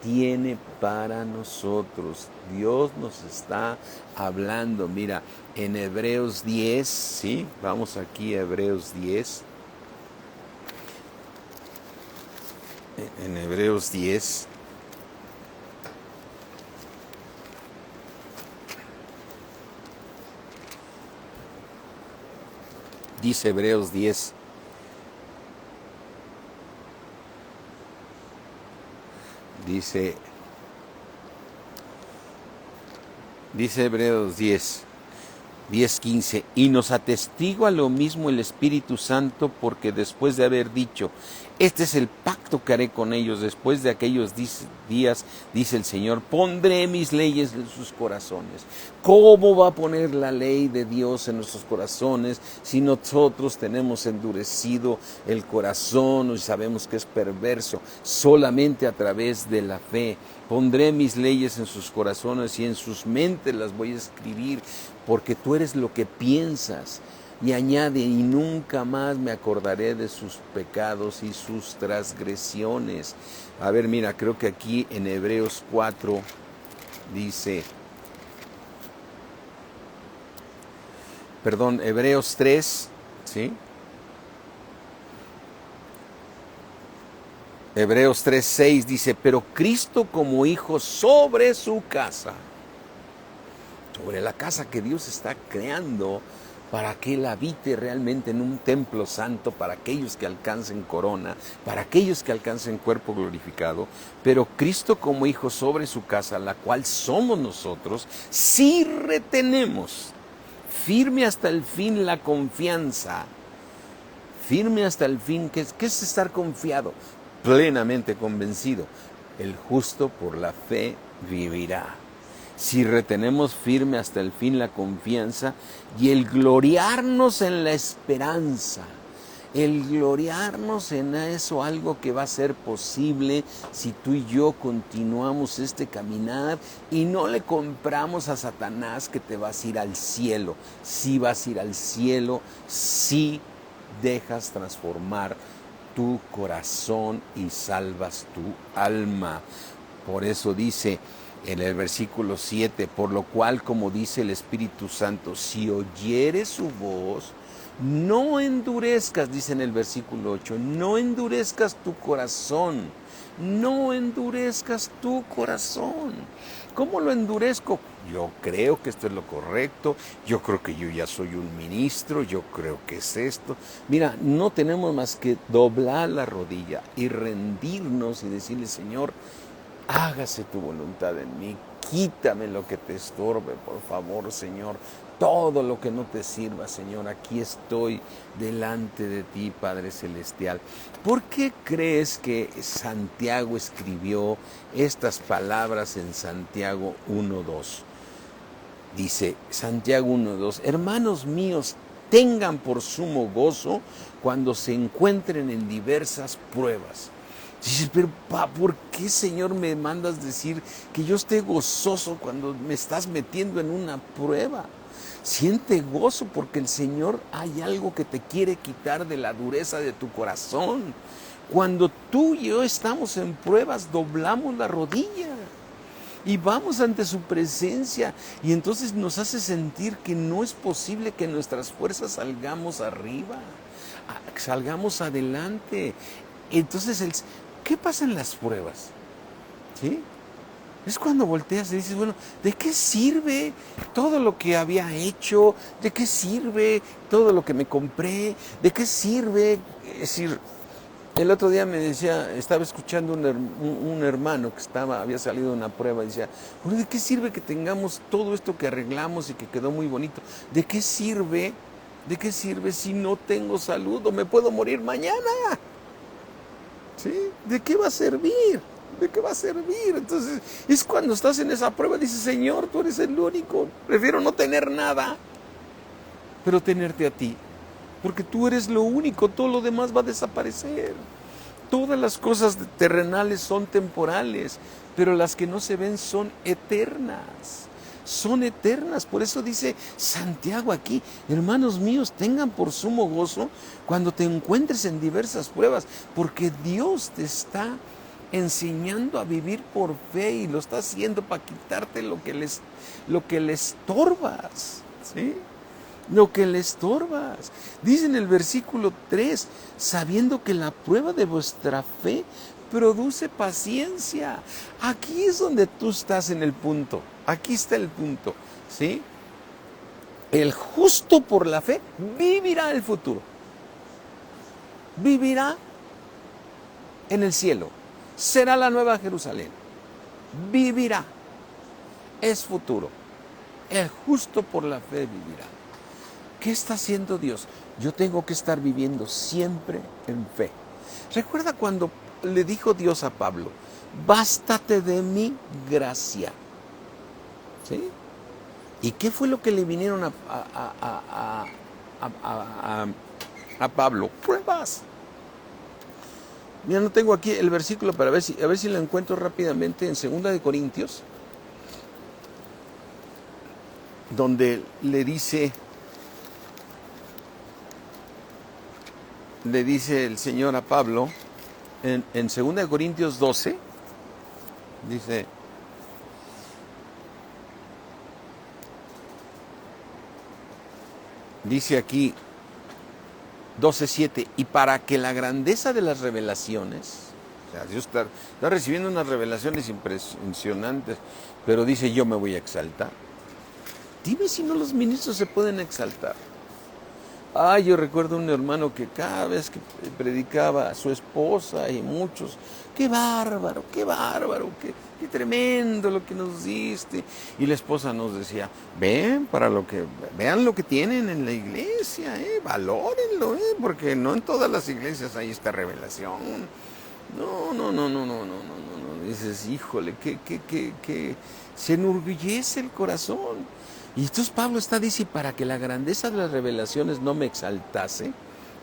A: tiene para nosotros. Dios nos está hablando. Mira, en Hebreos 10, ¿sí? Vamos aquí a Hebreos 10. En Hebreos 10. Dice Hebreos 10. Dice Hebreos 10:15, y nos atestigua lo mismo el Espíritu Santo, porque después de haber dicho: este es el pacto que haré con ellos después de aquellos días, dice el Señor, pondré mis leyes en sus corazones. ¿Cómo va a poner la ley de Dios en nuestros corazones si nosotros tenemos endurecido el corazón y sabemos que es perverso? Solamente a través de la fe. Pondré mis leyes en sus corazones y en sus mentes las voy a escribir, porque tú eres lo que piensas. Y añade: y nunca más me acordaré de sus pecados y sus transgresiones. A ver, mira, creo que aquí en Hebreos 4 dice, Hebreos 3, ¿sí? Hebreos 3:6 dice: pero Cristo como hijo sobre su casa, sobre la casa que Dios está creando, para que Él habite realmente en un templo santo, para aquellos que alcancen corona, para aquellos que alcancen cuerpo glorificado. Pero Cristo como hijo sobre su casa, la cual somos nosotros, si retenemos firme hasta el fin la confianza. Firme hasta el fin. ¿Qué es estar confiado? Plenamente convencido. El justo por la fe vivirá. Si retenemos firme hasta el fin la confianza y el gloriarnos en la esperanza, el gloriarnos en eso, algo que va a ser posible si tú y yo continuamos este caminar y no le compramos a Satanás que te vas a ir al cielo. Sí vas a ir al cielo si dejas transformar tu corazón y salvas tu alma. Por eso dice en el versículo 7, por lo cual, como dice el Espíritu Santo, si oyeres su voz, no endurezcas, dice en el versículo 8, no endurezcas tu corazón, no endurezcas tu corazón. ¿Cómo lo endurezco? Yo creo que esto es lo correcto, yo creo que yo ya soy un ministro, yo creo que es esto. Mira, no tenemos más que doblar la rodilla y rendirnos y decirle: Señor, hágase tu voluntad en mí, quítame lo que te estorbe, por favor, Señor. Todo lo que no te sirva, Señor, aquí estoy delante de ti, Padre Celestial. ¿Por qué crees que Santiago escribió estas palabras en Santiago 1:2? Dice Santiago 1:2, hermanos míos, tengan por sumo gozo cuando se encuentren en diversas pruebas. Dices: pero ¿por qué, Señor, me mandas decir que yo esté gozoso cuando me estás metiendo en una prueba? Siente gozo, porque el Señor hay algo que te quiere quitar de la dureza de tu corazón. Cuando tú y yo estamos en pruebas, doblamos la rodilla y vamos ante su presencia, y entonces nos hace sentir que no es posible que nuestras fuerzas salgamos arriba, salgamos adelante. Entonces, ¿qué pasa en las pruebas? ¿Sí? Es cuando volteas y dices: bueno, ¿de qué sirve todo lo que había hecho? ¿De qué sirve todo lo que me compré? ¿De qué sirve? Es decir, el otro día me decía, estaba escuchando un hermano que había salido de una prueba y decía: bueno, ¿de qué sirve que tengamos todo esto que arreglamos y que quedó muy bonito? ¿De qué sirve? ¿De qué sirve si no tengo salud o me puedo morir mañana? ¿Sí? ¿De qué va a servir? ¿De qué va a servir? Entonces, es cuando estás en esa prueba, dices, Señor, tú eres el único. Prefiero no tener nada, pero tenerte a ti. Porque tú eres lo único, todo lo demás va a desaparecer. Todas las cosas terrenales son temporales, pero las que no se ven son eternas. Son eternas. Por eso dice Santiago aquí, hermanos míos, tengan por sumo gozo cuando te encuentres en diversas pruebas, porque Dios te está enseñando a vivir por fe y lo está haciendo para quitarte lo que le estorbas, ¿sí? Lo que le estorbas. Dice en el versículo 3, sabiendo que la prueba de vuestra fe produce paciencia. Aquí es donde tú estás en el punto. Aquí está el punto, ¿sí? El justo por la fe vivirá el futuro. Vivirá en el cielo. Será la nueva Jerusalén. Vivirá. Es futuro. El justo por la fe vivirá. ¿Qué está haciendo Dios? Yo tengo que estar viviendo siempre en fe. Recuerda cuando le dijo Dios a Pablo, bástate de mi gracia. ¿Sí? ¿Y qué fue lo que le vinieron a Pablo? Pruebas. Mira, no tengo aquí el versículo para ver si lo encuentro rápidamente en 2 de Corintios, donde le dice el Señor a Pablo, en 2 de Corintios 12, dice aquí 12:7, y para que la grandeza de las revelaciones, o sea, Dios está recibiendo unas revelaciones impresionantes, pero dice, yo me voy a exaltar. Dime si no los ministros se pueden exaltar. Yo recuerdo un hermano que cada vez que predicaba a su esposa y muchos, qué bárbaro, qué tremendo lo que nos diste. Y la esposa nos decía, vean lo que tienen en la iglesia, valórenlo, porque no en todas las iglesias hay esta revelación. No. Dices, híjole, que se enorgullece el corazón. Y entonces Pablo dice, para que la grandeza de las revelaciones no me exaltase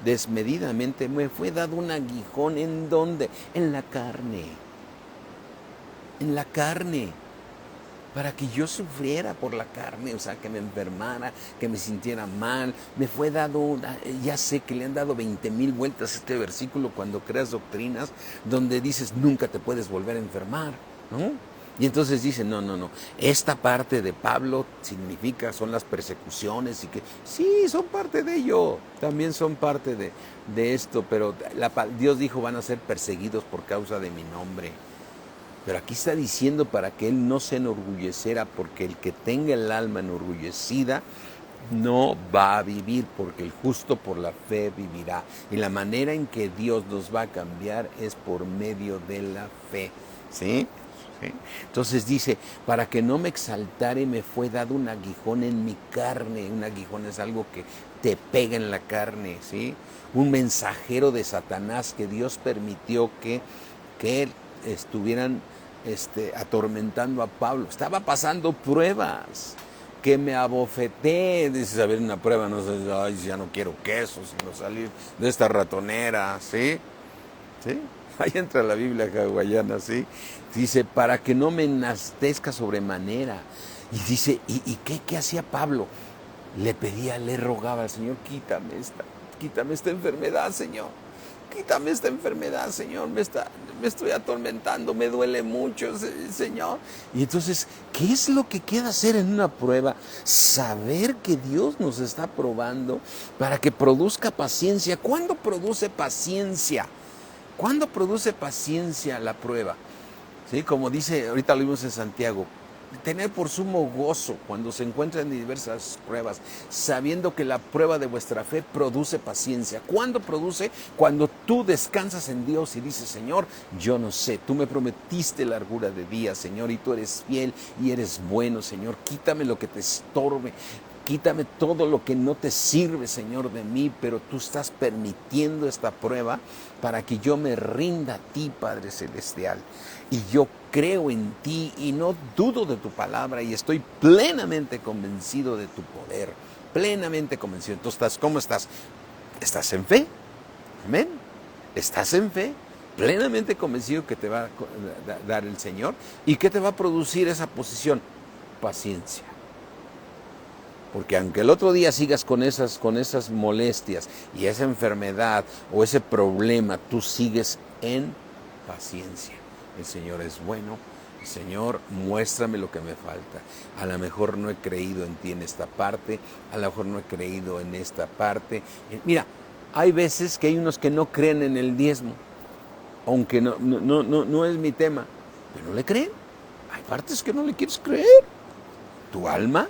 A: desmedidamente, me fue dado un aguijón. ¿En dónde? En la carne. En la carne. Para que yo sufriera por la carne, o sea, que me enfermara, que me sintiera mal. Me fue dado, ya sé que le han dado 20,000 vueltas a este versículo cuando creas doctrinas, donde dices, nunca te puedes volver a enfermar, ¿no? Y entonces dice, no, esta parte de Pablo son las persecuciones y que sí, son parte de ello, también son parte de esto, pero Dios dijo, van a ser perseguidos por causa de mi nombre. Pero aquí está diciendo para que él no se enorgulleciera, porque el que tenga el alma enorgullecida no va a vivir, porque el justo por la fe vivirá. Y la manera en que Dios nos va a cambiar es por medio de la fe, ¿sí? ¿Sí? Entonces dice, para que no me exaltare me fue dado un aguijón en mi carne. Un aguijón es algo que te pega en la carne, ¿sí? Un mensajero de Satanás que Dios permitió que estuvieran atormentando a Pablo. Estaba pasando pruebas, que me abofeté. Dices, a ver, una prueba, no sé, ay, ya no quiero queso, sino salir de esta ratonera, ¿sí? ¿Sí? Ahí entra la Biblia hawaiana, ¿sí? Dice, para que no me enastezca sobremanera. Y dice, ¿y qué hacía Pablo? Le rogaba al Señor, quítame esta enfermedad, Señor. Quítame esta enfermedad, Señor. Me estoy atormentando, me duele mucho, Señor. Y entonces, ¿qué es lo que queda hacer en una prueba? Saber que Dios nos está probando para que produzca paciencia. ¿Cuándo produce paciencia? ¿Cuándo produce paciencia la prueba? ¿Sí? Como dice, ahorita lo vimos en Santiago, tener por sumo gozo cuando se encuentran en diversas pruebas, sabiendo que la prueba de vuestra fe produce paciencia. ¿Cuándo produce? Cuando tú descansas en Dios y dices, Señor, yo no sé, tú me prometiste largura de días, Señor, y tú eres fiel y eres bueno, Señor, quítame lo que te estorbe. Quítame todo lo que no te sirve, Señor, de mí, pero tú estás permitiendo esta prueba para que yo me rinda a ti, Padre Celestial. Y yo creo en ti y no dudo de tu palabra y estoy plenamente convencido de tu poder, plenamente convencido. Entonces, ¿cómo estás? ¿Estás en fe? Amén. ¿Estás en fe? Plenamente convencido que te va a dar el Señor. ¿Y qué te va a producir esa posición? Paciencia. Porque aunque el otro día sigas con esas molestias y esa enfermedad o ese problema, tú sigues en paciencia. El Señor es bueno. Señor, muéstrame lo que me falta. A lo mejor no he creído en ti en esta parte, a lo mejor no he creído en esta parte. Mira, hay veces que hay unos que no creen en el diezmo, aunque no es mi tema, pero no le creen. Hay partes que no le quieres creer. Tu alma,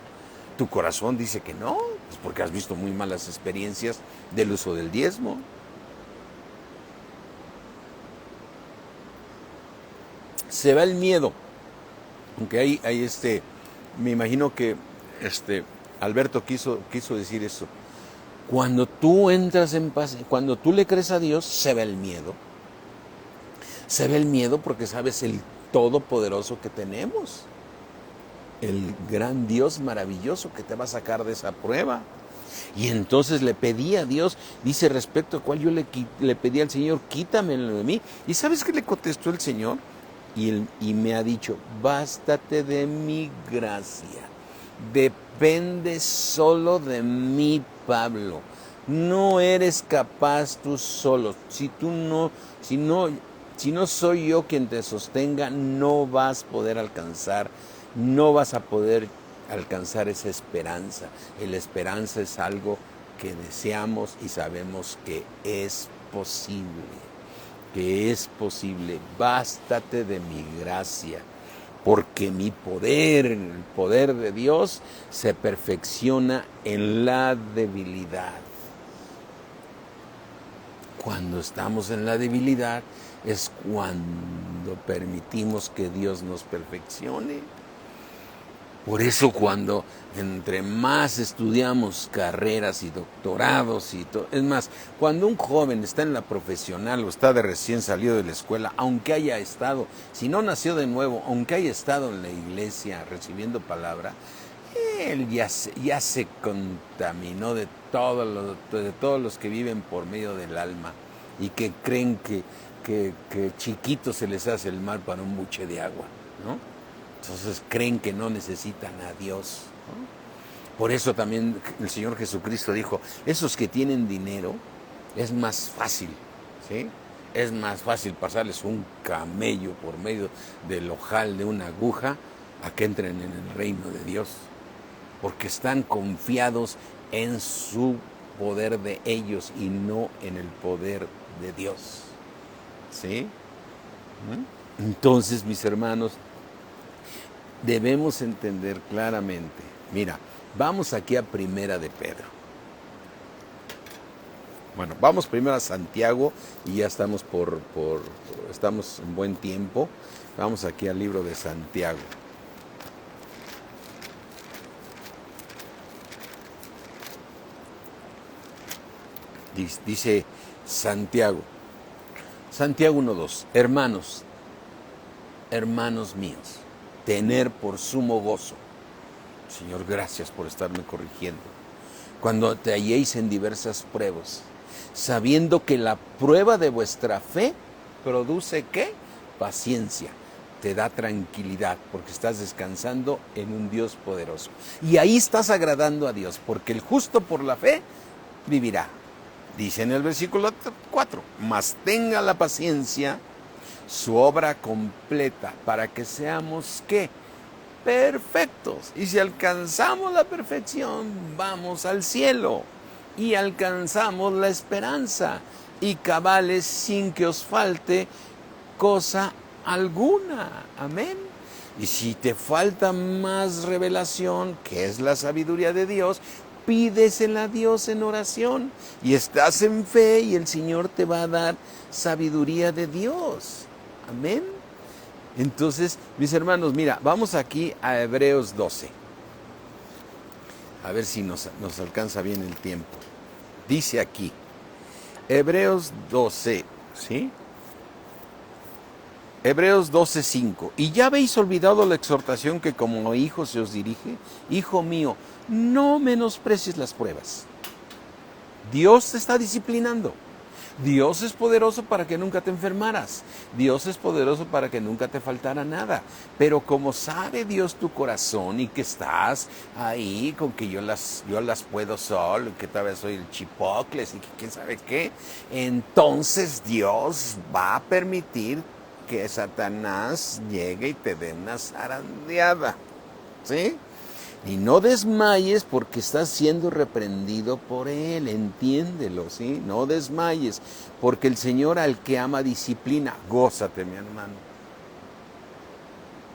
A: tu corazón dice que no, es porque has visto muy malas experiencias del uso del diezmo. Se va el miedo, aunque hay me imagino que Alberto quiso decir eso. Cuando tú entras en paz, cuando tú le crees a Dios, se va el miedo. Se ve el miedo porque sabes el todopoderoso que tenemos. El gran Dios maravilloso que te va a sacar de esa prueba. Y entonces le pedí a Dios, dice respecto al cual yo le pedí al Señor, quítamelo de mí. ¿Y sabes qué le contestó el Señor? Y me ha dicho, bástate de mi gracia. Depende solo de mí, Pablo. No eres capaz tú solo. Si no soy yo quien te sostenga, no vas a poder alcanzar esa esperanza. La esperanza es algo que deseamos y sabemos que es posible. Bástate de mi gracia, porque mi poder, el poder de Dios, se perfecciona en la debilidad. Cuando estamos en la debilidad es cuando permitimos que Dios nos perfeccione. Por eso cuando entre más estudiamos carreras y doctorados y todo, es más, cuando un joven está en la profesional o está de recién salido de la escuela, aunque haya estado, si no nació de nuevo, aunque haya estado en la iglesia recibiendo palabra, él ya se contaminó de todos los que viven por medio del alma y que creen que chiquito se les hace el mar para un buche de agua, ¿no? Entonces creen que no necesitan a Dios, ¿no? Por eso también el Señor Jesucristo dijo, esos que tienen dinero, es más fácil, ¿sí? Es más fácil pasarles un camello por medio del ojal de una aguja a que entren en el reino de Dios. Porque están confiados en su poder de ellos y no en el poder de Dios. ¿Sí? Entonces, mis hermanos, debemos entender claramente. Mira, vamos aquí a Primera de Pedro. Bueno, vamos primero a Santiago y ya estamos estamos en buen tiempo. Vamos aquí al libro de Santiago. Dice Santiago 1:2, hermanos míos, tener por sumo gozo. Señor, gracias por estarme corrigiendo. Cuando te halléis en diversas pruebas, sabiendo que la prueba de vuestra fe produce ¿qué? Paciencia. Te da tranquilidad porque estás descansando en un Dios poderoso. Y ahí estás agradando a Dios, porque el justo por la fe vivirá. Dice en el versículo 4, mas tenga la paciencia su obra completa para que seamos ¿qué? Perfectos. Y si alcanzamos la perfección, vamos al cielo y alcanzamos la esperanza y cabales sin que os falte cosa alguna. Amén. Y si te falta más revelación, que es la sabiduría de Dios, pídesela a Dios en oración y estás en fe y el Señor te va a dar sabiduría de Dios. Amén. Entonces, mis hermanos, mira, vamos aquí a Hebreos 12. A ver si nos alcanza bien el tiempo. Dice aquí, Hebreos 12, ¿sí? Hebreos 12:5. ¿Y ya habéis olvidado la exhortación que como hijo se os dirige? Hijo mío, no menosprecies las pruebas. Dios te está disciplinando. Dios es poderoso para que nunca te enfermaras. Dios es poderoso para que nunca te faltara nada. Pero como sabe Dios tu corazón y que estás ahí con que yo las puedo solo y que tal vez soy el chipocles y que quién sabe qué, entonces Dios va a permitir que Satanás llegue y te dé una zarandeada. ¿Sí? Y no desmayes porque estás siendo reprendido por él, entiéndelo, ¿sí? No desmayes, porque el Señor al que ama disciplina. Gózate, mi hermano.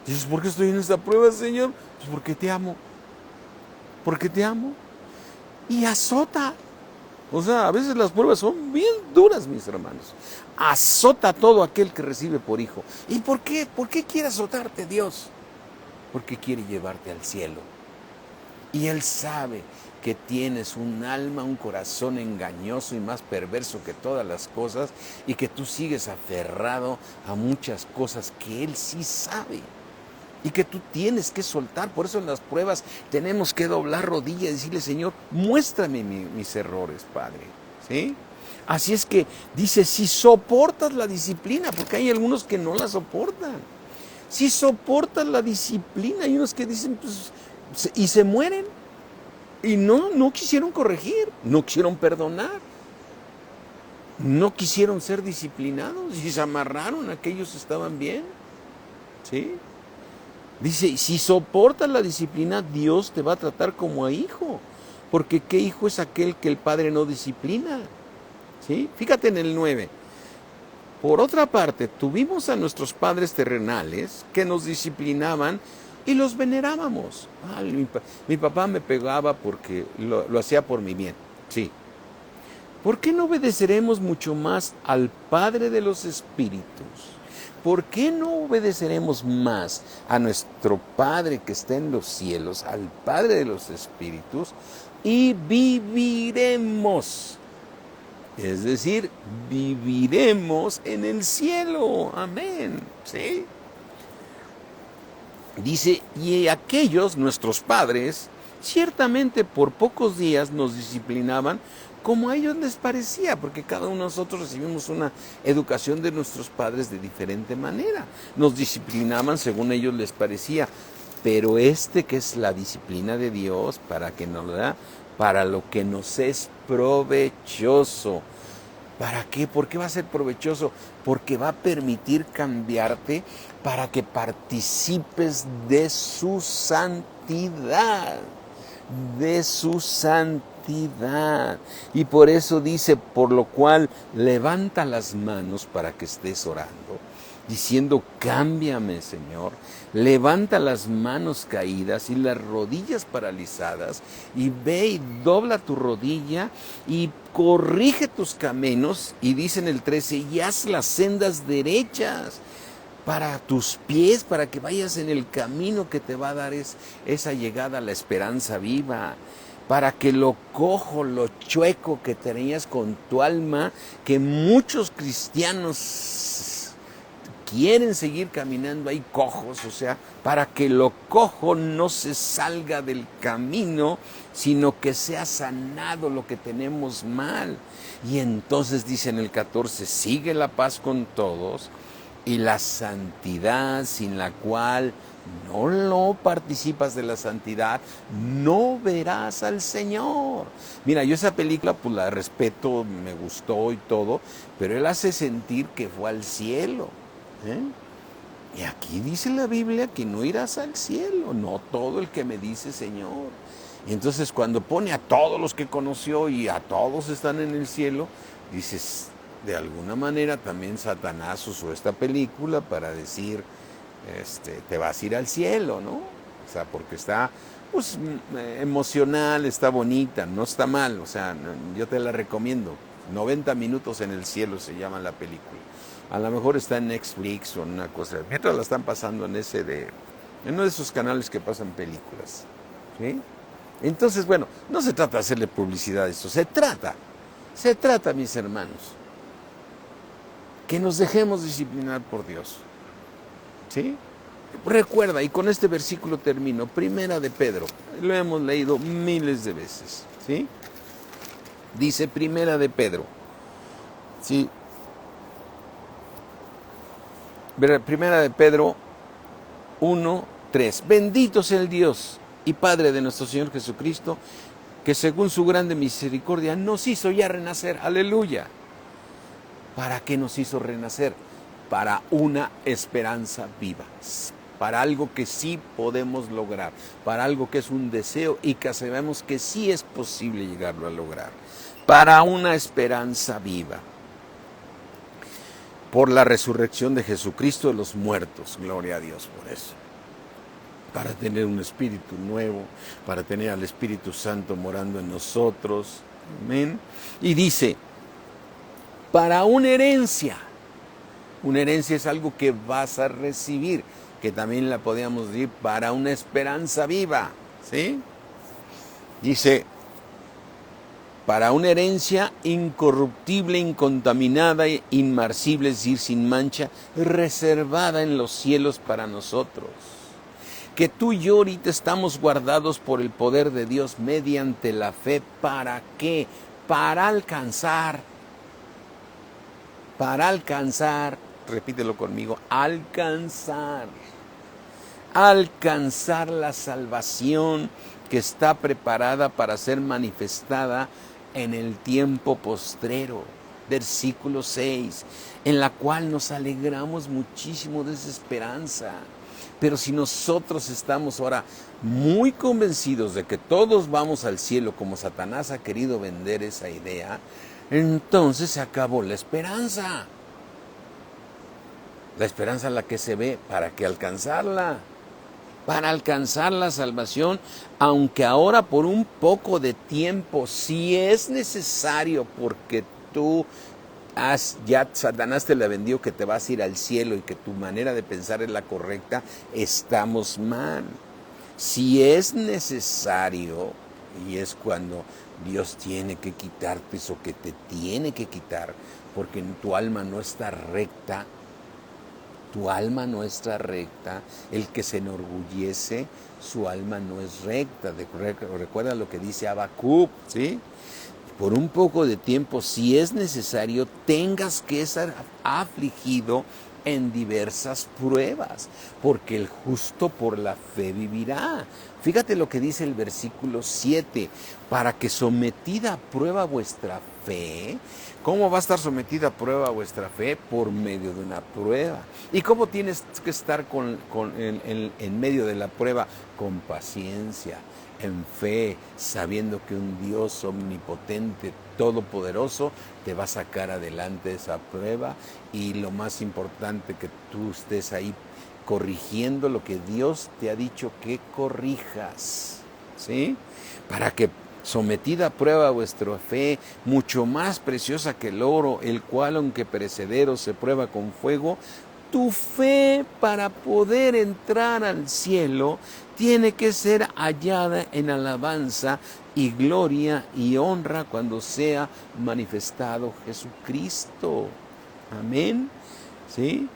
A: Dices, ¿por qué estoy en esta prueba, Señor? Pues porque te amo. Porque te amo. Y azota. O sea, a veces las pruebas son bien duras, mis hermanos. Azota a todo aquel que recibe por hijo. ¿Y por qué? ¿Por qué quiere azotarte Dios? Porque quiere llevarte al cielo. Y Él sabe que tienes un alma, un corazón engañoso y más perverso que todas las cosas y que tú sigues aferrado a muchas cosas que Él sí sabe y que tú tienes que soltar. Por eso en las pruebas tenemos que doblar rodillas y decirle, Señor, muéstrame mis errores, Padre. ¿Sí? Así es que dice, si soportas la disciplina, porque hay algunos que no la soportan. Si soportas la disciplina, hay unos que dicen, pues, y se mueren. Y no quisieron corregir, no quisieron perdonar, no quisieron ser disciplinados y se amarraron a que ellos estaban bien. ¿Sí? Dice, si soportas la disciplina, Dios te va a tratar como a hijo. Porque ¿qué hijo es aquel que el padre no disciplina? ¿Sí? Fíjate en el 9. Por otra parte, tuvimos a nuestros padres terrenales que nos disciplinaban y los venerábamos. Mi papá me pegaba porque lo hacía por mi bien. Sí. ¿Por qué no obedeceremos mucho más al Padre de los Espíritus? ¿Por qué no obedeceremos más a nuestro Padre que está en los cielos, al Padre de los Espíritus, y viviremos? Es decir, viviremos en el cielo. Amén. ¿Sí? Dice, y aquellos, nuestros padres, ciertamente por pocos días nos disciplinaban como a ellos les parecía, porque cada uno de nosotros recibimos una educación de nuestros padres de diferente manera. Nos disciplinaban según a ellos les parecía, pero que es la disciplina de Dios, para que nos da, para lo que nos es provechoso. ¿Para qué? ¿Por qué va a ser provechoso? Porque va a permitir cambiarte para que participes de su santidad, de su santidad. Y por eso dice, por lo cual levanta las manos para que estés orando, diciendo, cámbiame, Señor. Levanta las manos caídas y las rodillas paralizadas y ve y dobla tu rodilla y corrige tus caminos. Y dice en el 13, y haz las sendas derechas para tus pies, para que vayas en el camino que te va a dar esa llegada a la esperanza viva. Para que lo cojo, lo chueco que tenías con tu alma, que muchos cristianos quieren seguir caminando ahí cojos, o sea, para que lo cojo no se salga del camino, sino que sea sanado lo que tenemos mal. Y entonces dice en el 14, sigue la paz con todos y la santidad, sin la cual no participas de la santidad, no verás al Señor. Mira, yo esa película pues la respeto, me gustó y todo, pero él hace sentir que fue al cielo. Y aquí dice la Biblia que no irás al cielo, no todo el que me dice Señor. Y entonces cuando pone a todos los que conoció y a todos están en el cielo, dices, de alguna manera también Satanás usó esta película para decir, te vas a ir al cielo, ¿no? O sea, porque está pues emocional, está bonita, no está mal, o sea, yo te la recomiendo. 90 minutos en el cielo se llama la película. A lo mejor está en Netflix o en una cosa. Mientras la están pasando en uno de esos canales que pasan películas. ¿Sí? Entonces, bueno, no se trata de hacerle publicidad a esto, se trata, mis hermanos, que nos dejemos disciplinar por Dios. ¿Sí? Recuerda, y con este versículo termino, Primera de Pedro, lo hemos leído miles de veces, ¿sí? Dice Primera de Pedro, ¿sí? Primera de Pedro 1:3. Bendito sea el Dios y Padre de nuestro Señor Jesucristo, que según su grande misericordia nos hizo ya renacer. Aleluya. ¿Para qué nos hizo renacer? Para una esperanza viva, para algo que sí podemos lograr, para algo que es un deseo y que sabemos que sí es posible llegarlo a lograr, para una esperanza viva, por la resurrección de Jesucristo de los muertos, gloria a Dios por eso, para tener un espíritu nuevo, para tener al Espíritu Santo morando en nosotros, amén, y dice, para una herencia es algo que vas a recibir, que también la podríamos decir para una esperanza viva, ¿sí? Dice, para una herencia incorruptible, incontaminada, inmarcible, es decir, sin mancha, reservada en los cielos para nosotros. Que tú y yo ahorita estamos guardados por el poder de Dios mediante la fe. ¿Para qué? Para alcanzar, repítelo conmigo, alcanzar la salvación que está preparada para ser manifestada en el tiempo postrero. Versículo 6, en la cual nos alegramos muchísimo de esa esperanza. Pero si nosotros estamos ahora muy convencidos de que todos vamos al cielo, como Satanás ha querido vender esa idea, entonces se acabó la esperanza. La esperanza en la que se ve, ¿para qué alcanzarla? Para alcanzar la salvación, aunque ahora por un poco de tiempo, si es necesario, porque ya Satanás te la vendió que te vas a ir al cielo y que tu manera de pensar es la correcta, estamos mal. Si es necesario, y es cuando Dios tiene que quitarte eso que te tiene que quitar, porque tu alma no está recta. Tu alma no está recta. El que se enorgullece, su alma no es recta. Recuerda lo que dice Habacuc, ¿sí? Por un poco de tiempo, si es necesario, tengas que ser afligido en diversas pruebas, porque el justo por la fe vivirá. Fíjate lo que dice el versículo 7, para que sometida a prueba vuestra fe. ¿Cómo va a estar sometida a prueba vuestra fe? Por medio de una prueba. ¿Y cómo tienes que estar en medio de la prueba? Con paciencia, en fe, sabiendo que un Dios omnipotente, todopoderoso, te va a sacar adelante esa prueba, y lo más importante, que tú estés ahí corrigiendo lo que Dios te ha dicho que corrijas, ¿sí? Para que sometida a prueba vuestra fe, mucho más preciosa que el oro, el cual aunque perecedero se prueba con fuego, tu fe para poder entrar al cielo tiene que ser hallada en alabanza y gloria y honra cuando sea manifestado Jesucristo. Amén. ¿Sí?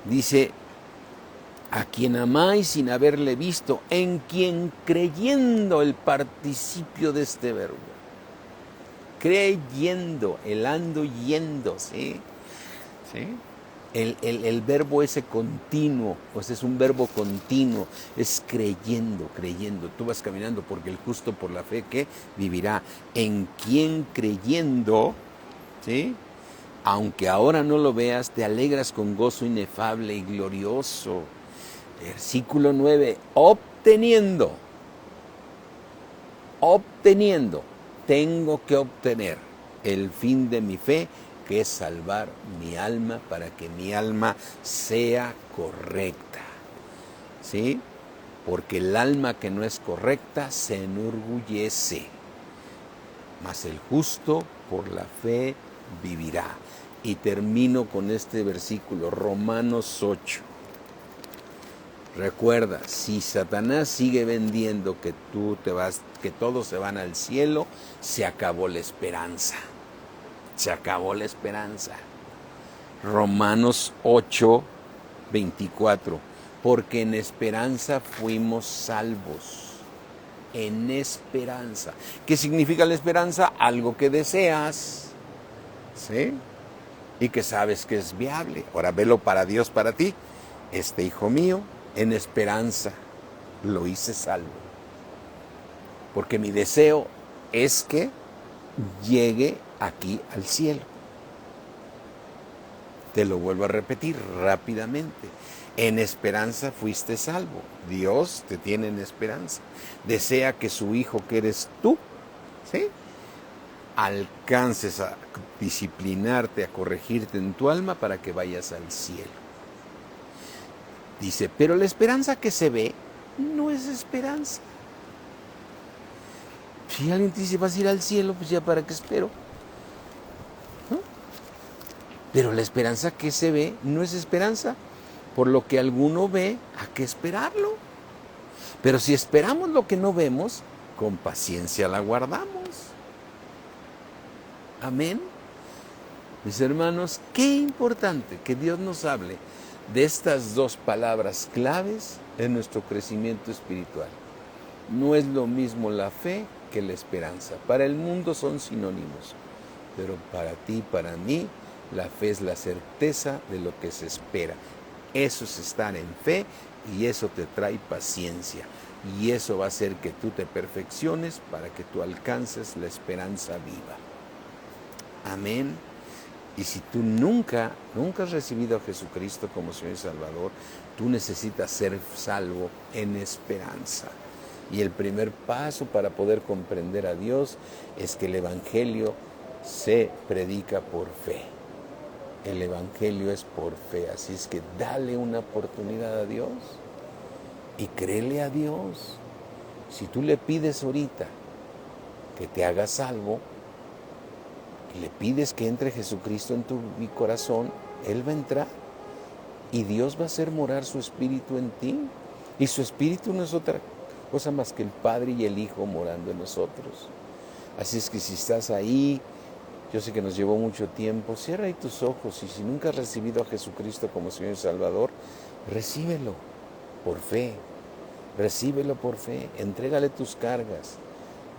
A: Dice, a quien amáis sin haberle visto, en quien creyendo, el participio de este verbo. Creyendo, el ando yendo, ¿sí? ¿Sí? El verbo ese continuo, pues es un verbo continuo, es creyendo. Tú vas caminando porque el justo por la fe que vivirá. En quien creyendo, ¿sí? Aunque ahora no lo veas, te alegras con gozo inefable y glorioso. Versículo 9, obteniendo, tengo que obtener el fin de mi fe, que es salvar mi alma, para que mi alma sea correcta, ¿sí? Porque el alma que no es correcta se enorgullece, mas el justo por la fe vivirá. Y termino con este versículo, Romanos 8. Recuerda, si Satanás sigue vendiendo que tú te vas, que todos se van al cielo, se acabó la esperanza. Se acabó la esperanza. Romanos 8:24. Porque en esperanza fuimos salvos. En esperanza. ¿Qué significa la esperanza? Algo que deseas, ¿sí? Y que sabes que es viable. Ahora velo para Dios, para ti. Este hijo mío, en esperanza, lo hice salvo. Porque mi deseo es que llegue aquí al cielo. Te lo vuelvo a repetir rápidamente. En esperanza fuiste salvo. Dios te tiene en esperanza. Desea que su hijo, que eres tú, ¿sí?, alcances a disciplinarte, a corregirte en tu alma para que vayas al cielo. Dice, pero la esperanza que se ve no es esperanza. Si alguien te dice, vas a ir al cielo, pues ya para qué espero. ¿No? Pero la esperanza que se ve no es esperanza. Por lo que alguno ve, ¿a qué esperarlo? Pero si esperamos lo que no vemos, con paciencia la guardamos. Amén. Mis hermanos, qué importante que Dios nos hable de estas dos palabras claves en nuestro crecimiento espiritual. No es lo mismo la fe que la esperanza. Para el mundo son sinónimos, pero para ti, para mí, la fe es la certeza de lo que se espera. Eso es estar en fe y eso te trae paciencia. Y eso va a hacer que tú te perfecciones para que tú alcances la esperanza viva. Amén. Y si tú nunca has recibido a Jesucristo como Señor y Salvador, tú necesitas ser salvo en esperanza. Y el primer paso para poder comprender a Dios es que el Evangelio se predica por fe. El Evangelio es por fe, así es que dale una oportunidad a Dios y créele a Dios. Si tú le pides ahorita que te haga salvo, y le pides que entre Jesucristo en tu corazón, Él va a entrar y Dios va a hacer morar su Espíritu en ti. Y su Espíritu no es otra cosa más que el Padre y el Hijo morando en nosotros. Así es que si estás ahí, yo sé que nos llevó mucho tiempo, cierra ahí tus ojos y si nunca has recibido a Jesucristo como Señor y Salvador, recíbelo por fe, recíbelo por fe, entrégale tus cargas.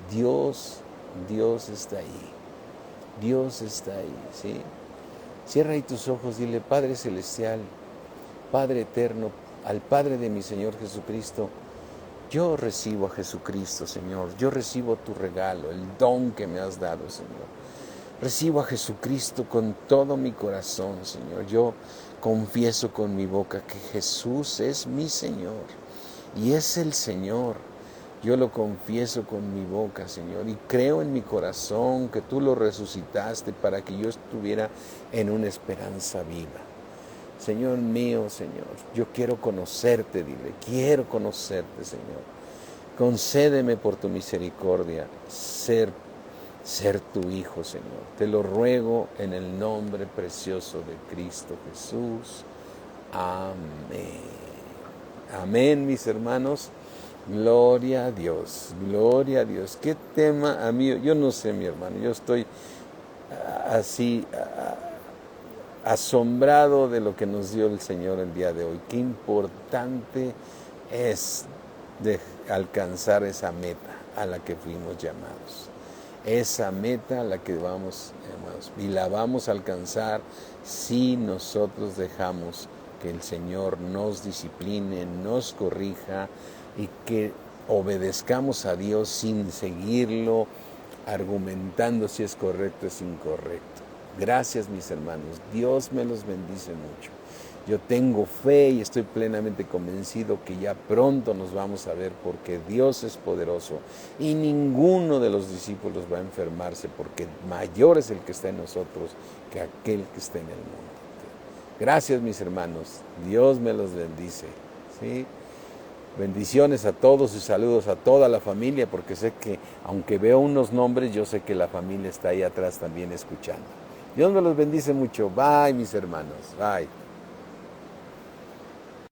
A: Dios está ahí. Dios está ahí, ¿sí? Cierra ahí tus ojos, dile, Padre Celestial, Padre Eterno, al Padre de mi Señor Jesucristo, yo recibo a Jesucristo, Señor, yo recibo tu regalo, el don que me has dado, Señor. Recibo a Jesucristo con todo mi corazón, Señor. Yo confieso con mi boca que Jesús es mi Señor y es el Señor. Yo lo confieso con mi boca, Señor, y creo en mi corazón que tú lo resucitaste para que yo estuviera en una esperanza viva. Señor mío, Señor, yo quiero conocerte, dile, quiero conocerte, Señor. Concédeme por tu misericordia ser tu hijo, Señor. Te lo ruego en el nombre precioso de Cristo Jesús. Amén. Amén, mis hermanos. Gloria a Dios, gloria a Dios. Qué tema, amigo, yo no sé, mi hermano, yo estoy así asombrado de lo que nos dio el Señor el día de hoy. Qué importante es de alcanzar esa meta a la que fuimos llamados. Esa meta a la que vamos llamados. Y la vamos a alcanzar si nosotros dejamos que el Señor nos discipline, nos corrija, y que obedezcamos a Dios sin seguirlo, argumentando si es correcto o es incorrecto. Gracias, mis hermanos. Dios me los bendice mucho. Yo tengo fe y estoy plenamente convencido que ya pronto nos vamos a ver porque Dios es poderoso y ninguno de los discípulos va a enfermarse porque mayor es el que está en nosotros que aquel que está en el mundo. Gracias, mis hermanos. Dios me los bendice. ¿Sí? Bendiciones a todos y saludos a toda la familia, porque sé que, aunque veo unos nombres, yo sé que la familia está ahí atrás también escuchando. Dios me los bendice mucho. Bye, mis hermanos. Bye.